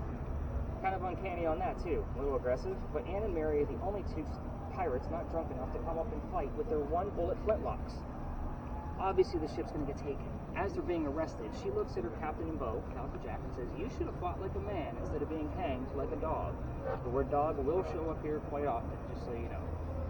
Kind of uncanny on that too, a little aggressive. But Anne and Mary are the only 2 pirates not drunk enough to come up and fight with their 1-bullet flintlocks. Obviously the ship's going to get taken. As they're being arrested, she looks at her captain in bow, Calico Jack, and says, "You should have fought like a man instead of being hanged like a dog." The word dog will show up here quite often, just so you know.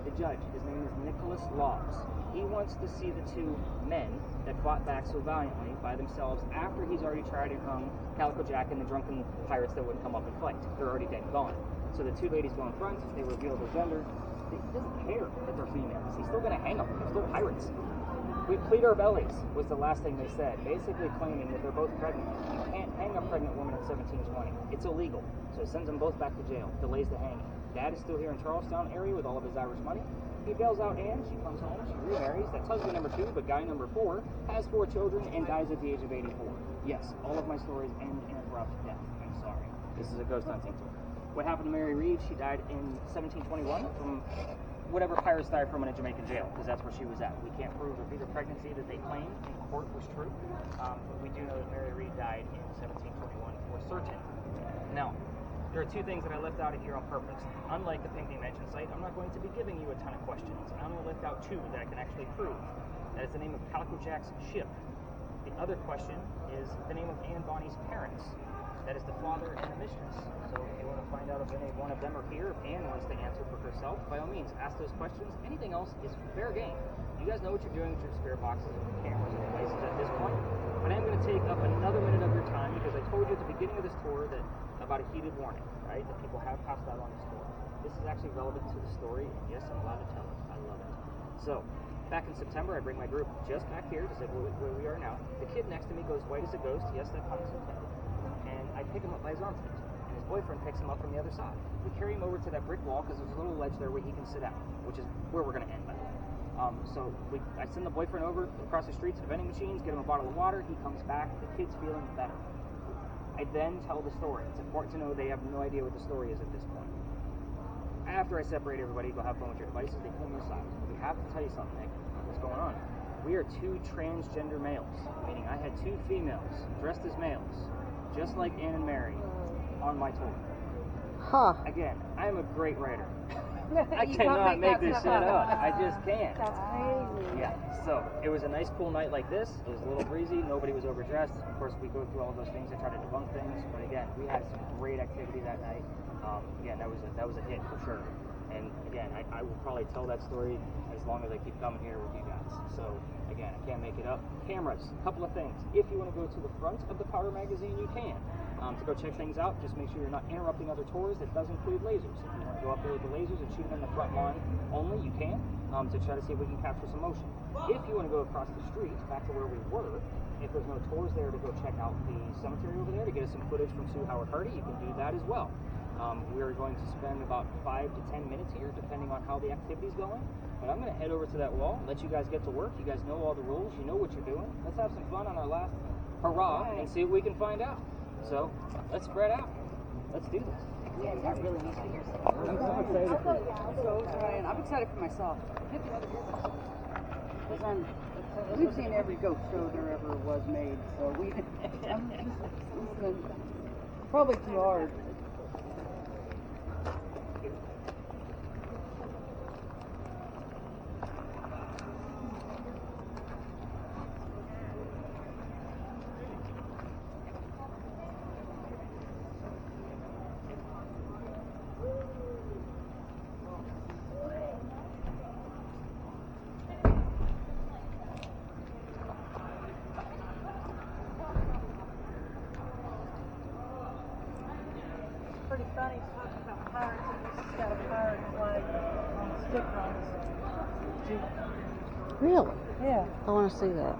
The judge, his name is Nicholas Laws. He wants to see the 2 men that fought back so valiantly by themselves after he's already tried and hung Calico Jack and the drunken pirates that wouldn't come up and fight. They're already dead and gone. So the 2 ladies go in front, they reveal their gender. He doesn't care that they're females. He's still going to hang them. They're still pirates. We plead our bellies, was the last thing they said, basically claiming that they're both pregnant. You can't hang a pregnant woman in 1720. It's illegal. So it sends them both back to jail, delays the hanging. Dad is still here in Charlestown area with all of his Irish money. He bails out Anne, she comes home, she remarries. That's husband number 2, but guy number 4 has 4 children and dies at the age of 84. Yes, all of my stories end in abrupt death. I'm sorry. This is a ghost hunting tour. What happened to Mary Reed? She died in 1721 from whatever pirates died from in a Jamaican jail, because that's where she was at. We can't prove if either pregnancy that they claimed in court was true, but we do know that Mary Reed died in 1721 for certain. Now, there are 2 things that I left out of here on purpose. Unlike the Pink Dimension site, I'm not going to be giving you a ton of questions. I'm going to lift out 2 that I can actually prove. That is the name of Calico Jack's ship. The other question is the name of Anne Bonny's parents. That is the father and the mistress. So if you want to find out if any one of them are here, if Anne wants to answer for herself, by all means, ask those questions. Anything else is fair game. You guys know what you're doing with your spirit boxes and cameras and devices at this point. But I'm going to take up another minute of your time because I told you at the beginning of this tour that about a heated warning, right? That people have passed out on this tour. This is actually relevant to the story, and yes, I'm allowed to tell it. I love it. So, back in September, I bring my group just back here, just like where we are now. The kid next to me goes white as a ghost. Yes, that pun is intended. And I pick him up by his armpit, and his boyfriend picks him up from the other side. We carry him over to that brick wall because there's a little ledge there where he can sit down, which is where we're going to end, by the way. I send the boyfriend over across the street to the vending machines, get him a bottle of water. He comes back. The kid's feeling better. I then tell the story. It's important to know they have no idea what the story is at this point. after I separate everybody, go have fun with your devices, they pull me aside. We have to tell you something, Nick. What's going on? We are 2 transgender males, meaning I had 2 females dressed as males, just like Anne and Mary, on my tour. Huh. Again, I am a great writer. I cannot make this shit up. I just can't. That's crazy. Yeah, so it was a nice cool night like this. It was a little breezy. Nobody was overdressed. Of course, we go through all of those things and try to debunk things. But again, we had some great activity that night. Again, that was a hit for sure. And again, I will probably tell that story as long as I keep coming here with you guys. So again, I can't make it up. Cameras, a couple of things. If you want to go to the front of the powder magazine, you can. To go check things out, just make sure you're not interrupting other tours. That does include lasers. If you want to go up there with the lasers and shoot them in the front line only, you can, to try to see if we can capture some motion. If you want to go across the street, back to where we were, if there's no tours there to go check out the cemetery over there to get us some footage from Sue Howard Hardy, you can do that as well. We're going to spend about 5 to 10 minutes here, depending on how the activity's going. But I'm going to head over to that wall, let you guys get to work. You guys know all the rules. You know what you're doing. Let's have some fun on our last hurrah and see what we can find out. So let's spread out. Let's do this. Yeah, I really need to hear something. I'm so excited for you. So Ryan, I'm excited for myself. Because we've seen every ghost show there ever was made, so I'm just probably too hard. Pretty funny talking about pirates, and he's got a pirate flag on a sticker on his Jeep. Really? Yeah. I want to see that.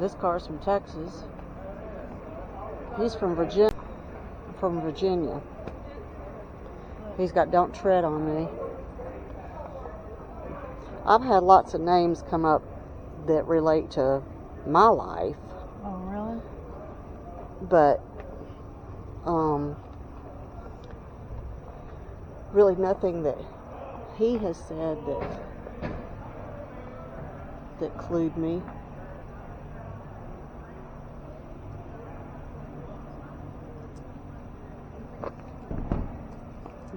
This car's from Texas. He's from Virginia. He's got "Don't Tread on Me." I've had lots of names come up that relate to my life, Oh, really? but really nothing that he has said that clued me.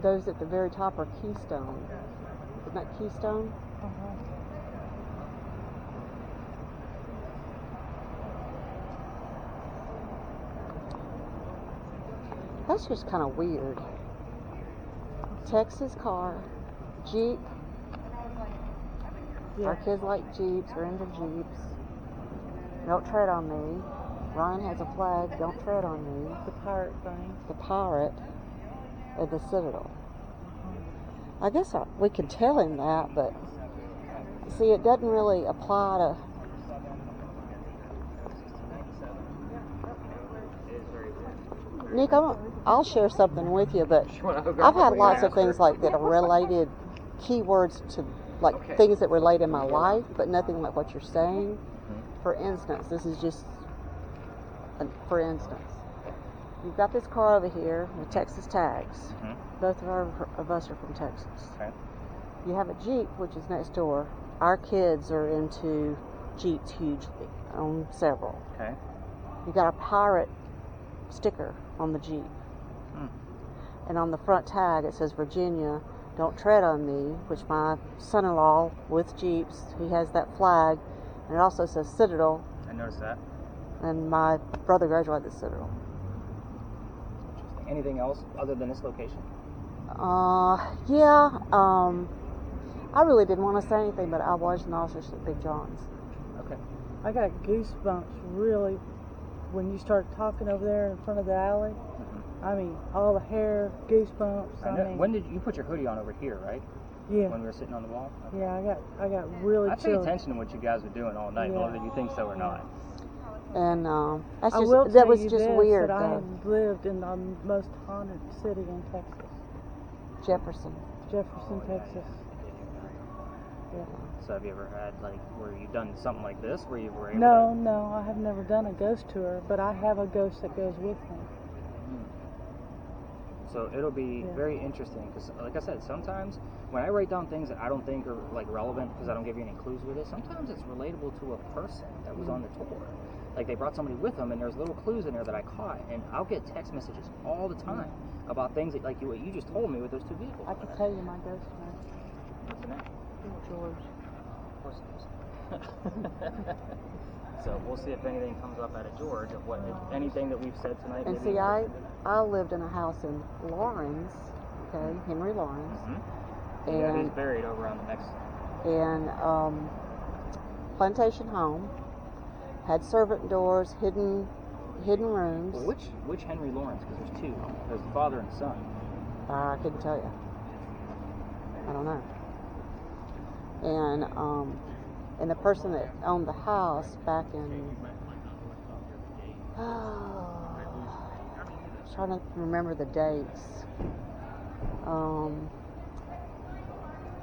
Those at the very top are Keystone. Isn't that Keystone? That's just kind of weird. Texas car, Jeep. Yeah. Our kids like Jeeps, we're into Jeeps. Don't tread on me. Ryan has a flag, don't tread on me. The pirate thing. The pirate at the Citadel. I guess we can tell him that, but see, it doesn't really apply to. Nick, I'll share something with you, but I've had lots of things like that are related, keywords to like things that relate in my life, but nothing like what you're saying. For instance, this is just, for instance, you've got this car over here with Texas tags. Both of us are from Texas. Okay. You have a Jeep, which is next door. Our kids are into Jeeps hugely, own several. Okay. You got a pirate sticker on the Jeep. And on the front tag it says Virginia, don't tread on me, which my son-in-law with Jeeps, he has that flag, and it also says Citadel. I noticed that. And my brother graduated at Citadel. Interesting. Anything else other than this location? Yeah. I really didn't want to say anything, but I was nauseous at Big John's. Okay. I got goosebumps really when you started talking over there in front of the alley. I mean, all the hair, goosebumps. I know. When did you put your hoodie on over here, right? Yeah. When we were sitting on the wall? Okay. Yeah, I got really I pay chilly. attention to what you guys were doing all night, whether you think so or not. And that's I just, will that tell was you just this, weird. that I have lived in the most haunted city in Texas. Jefferson, Texas. Yeah. So have you ever had, like, where you done something like this, where you were able No, I have never done a ghost tour, but I have a ghost that goes with me. So it'll be very interesting because, like I said, sometimes when I write down things that I don't think are like relevant because I don't give you any clues with it, sometimes it's relatable to a person that was on the tour. Like they brought somebody with them, and there's little clues in there that I caught, and I'll get text messages all the time about things that, like what you just told me with those two vehicles. I can tell you my ghost name. What's the name? George. Of course it is. So we'll see if anything comes up out of George of what if anything that we've said tonight. And see, I lived in a house in Lawrence, okay, Henry Lawrence, And and he's buried over on the next. and Plantation Home had servant doors, hidden rooms. Well, which Henry Lawrence? Because there's two. There's the father and son. I couldn't tell you. I don't know. And the person that owned the house back in, I'm trying to remember the dates.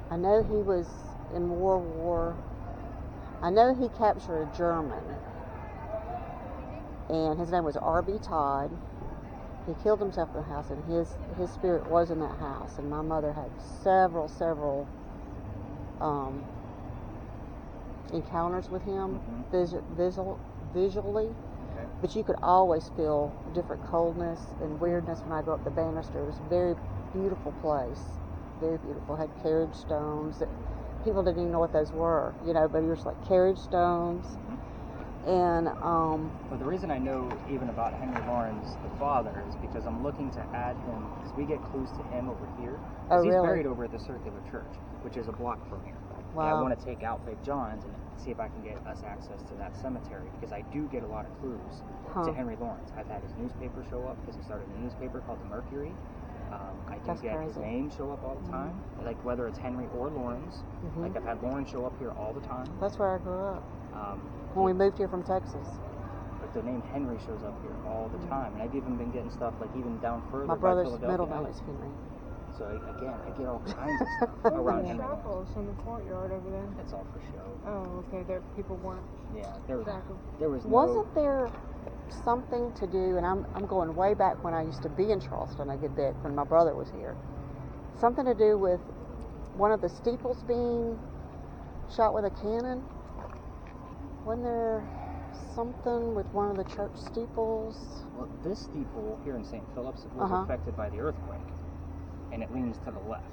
I know he was in World War. I know he captured a German, and his name was R.B. Todd. He killed himself in the house, and his spirit was in that house. And my mother had several encounters with him visually, but you could always feel different coldness and weirdness when I go up the banister. It was a very beautiful place, very beautiful. Had carriage stones that people didn't even know what those were, but it was like carriage stones. And But the reason I know even about Henry Lawrence, the father, is because I'm looking to add him, because we get clues to him over here. Oh, He's really? buried over at the Circular Church, which is a block from here. Wow. And I want to take out Big John's and see if I can get us access to that cemetery, because I do get a lot of clues to Henry Lawrence. I've had his newspaper show up, because he started a newspaper called the Mercury. I do That's get his crazy. name show up all the time, like whether it's Henry or Lawrence. Like I've had Lawrence show up here all the time. that's where I grew up. He- When we moved here from Texas. But the name Henry shows up here all the time, and I've even been getting stuff like even down further. My by brother's Philadelphia. middle name is Henry. So again, I get all kinds of stuff around Henry Lawrence. Chapels in the courtyard over there. It's all for show. Oh, okay. There, people weren't. Yeah, there was no. Wasn't there something to do, and I'm going way back when I used to be in Charleston a good bit, when my brother was here. Something to do with one of the steeples being shot with a cannon? Wasn't there something with one of the church steeples? Well, this steeple here in St. Philip's was affected by the earthquake, and it leans to the left.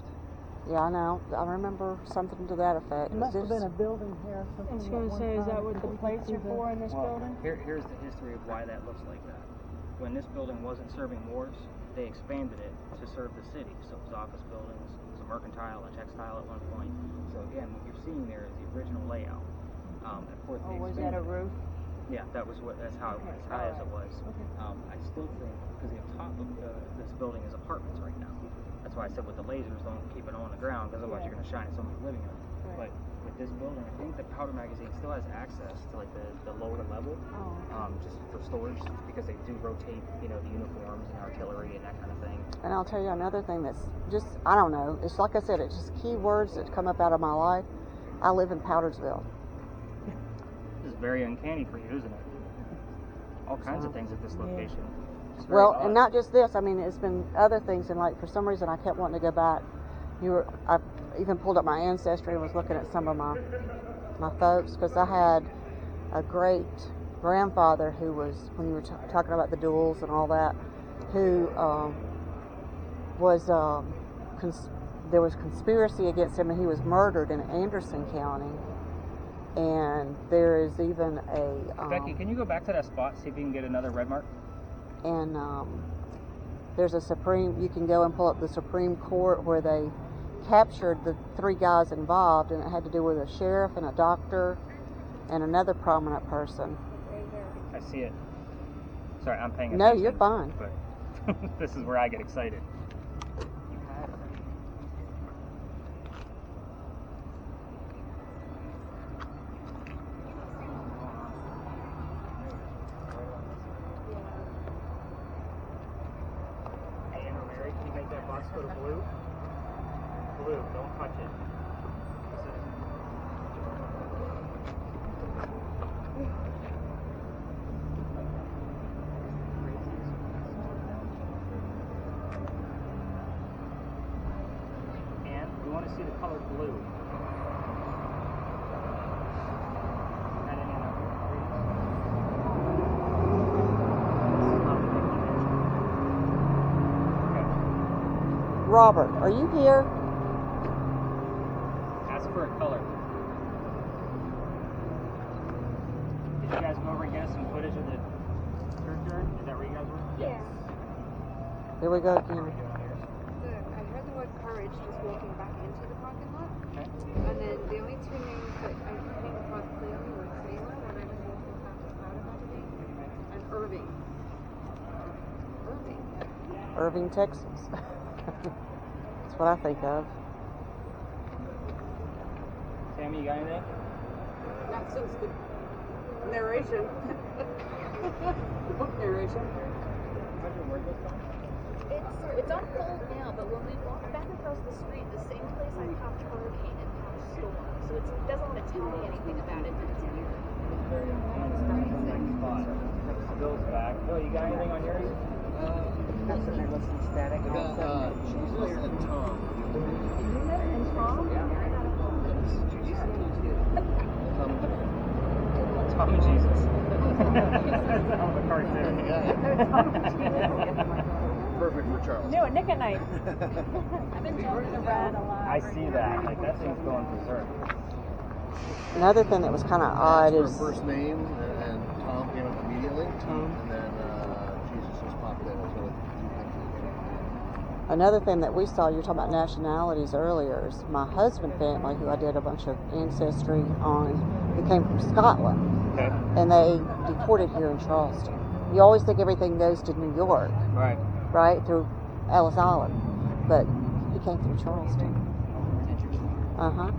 Yeah, I know. I remember something to that effect. There must have been a building here. I was going to say, is that what the plates are for in this building? Here's the history of why that looks like that. When this building wasn't serving wars, they expanded it to serve the city. So it was office buildings, it was a mercantile, a textile at one point. So again, what you're seeing there is the original layout. Of course, they Was that a expanded it. roof? Yeah, that's how as high as it was. I still think, because the top of this building is apartments right now. That's why I said with the lasers, don't keep it on the ground, because otherwise you're going to shine somebody's living room. But with this building, I think the powder magazine still has access to like the lower level, just for storage, because they do rotate, the uniforms and artillery and that kind of thing. And I'll tell you another thing that's just, I don't know, it's like I said, it's just key words that come up out of my life. I live in Powdersville. This is very uncanny for you, isn't it? All kinds of things at this location. It's very Well, odd. and not just this. I mean, it's been other things, and like for some reason, I kept wanting to go back. I even pulled up my ancestry and was looking at some of my folks, because I had a great grandfather who was, when you were talking about the duels and all that, who was there was conspiracy against him, and he was murdered in Anderson County. And there is even a Becky, can you go back to that spot, see if you can get another red mark? and there's a you can go and pull up the Supreme Court where they captured the 3 guys involved, and it had to do with a sheriff and a doctor and another prominent person. I see it. Sorry, I'm paying No, attention. you're fine. But this is where I get excited. Hey, Anna Mary, can you make that box go to blue? Blue, don't touch it. blue. Robert, are you here? Ask for a color. Did you guys go over and get us some footage of the churchyard? Is that where you guys were? Yeah. Here we go again. I heard the word courage just walking back into the parking lot. Okay. And then the only two names that I came across clearly were Taylor when I was walking past the cloud about today, and Irving. Irving. Irving, Texas. That's what I think of. Sammy, you got anything? Not since the narration. The book narration. It's on hold now, but when we walk back across the street, the same place I popped hurricane and popped storm. So it doesn't want to tell me anything about it, but it's here. Very spot. Bill's back. Bill, you got anything on yours? I got Jesus and Tom. And Tom? Tom and Jesus. That's a hell of a cartoon. Perfect for Charles. No, Nick at night. I've been jumping around a lot. I see that. Like, that thing's going berserk. Another thing that was kind of odd Her is first name, and Tom came up immediately. And then Jesus just popped in. So another thing that we saw. You were talking about nationalities earlier. Is my husband's family, who I did a bunch of ancestry on, who came from Scotland, Okay. and they deported here in Charleston. You always think everything goes to New York, Right. right, through Ellis Island, but he came through Charleston. Uh-huh.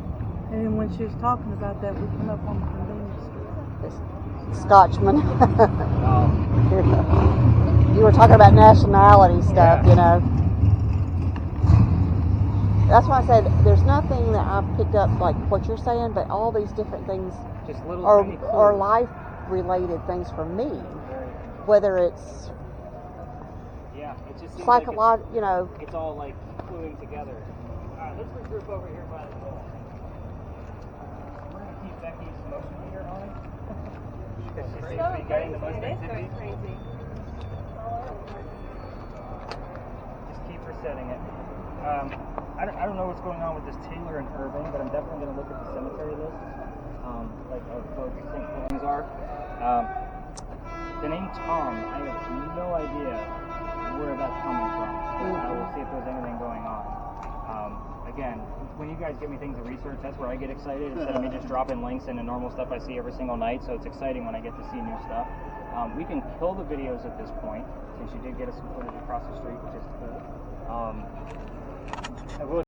And then when she was talking about that, we come up on the convenience store. Scotsman. Oh. You were talking about nationality stuff, Yeah. you know. That's why I said there's nothing that I've picked up like what you're saying, but all these different things Just little are, tiny are clues. life-related things for me. Whether it's Yeah, it just seems like psychological, you know. it's all like cluing together. Alright, let's regroup over here by the wall. We're gonna keep Becky's motion meter on. Because she seems to be getting the most activity. Crazy. Just keep resetting it. I don't know what's going on with this Taylor and Irving, but I'm definitely going to look at the cemetery list, like of both St. Helens are. The name Tom, I have no idea where that's coming from. But I will see if there's anything going on. Again, when you guys give me things to research, that's where I get excited instead of me just dropping links into normal stuff I see every single night. So it's exciting when I get to see new stuff. We can kill the videos at this point, since you did get us some footage across the street, which is cool. I will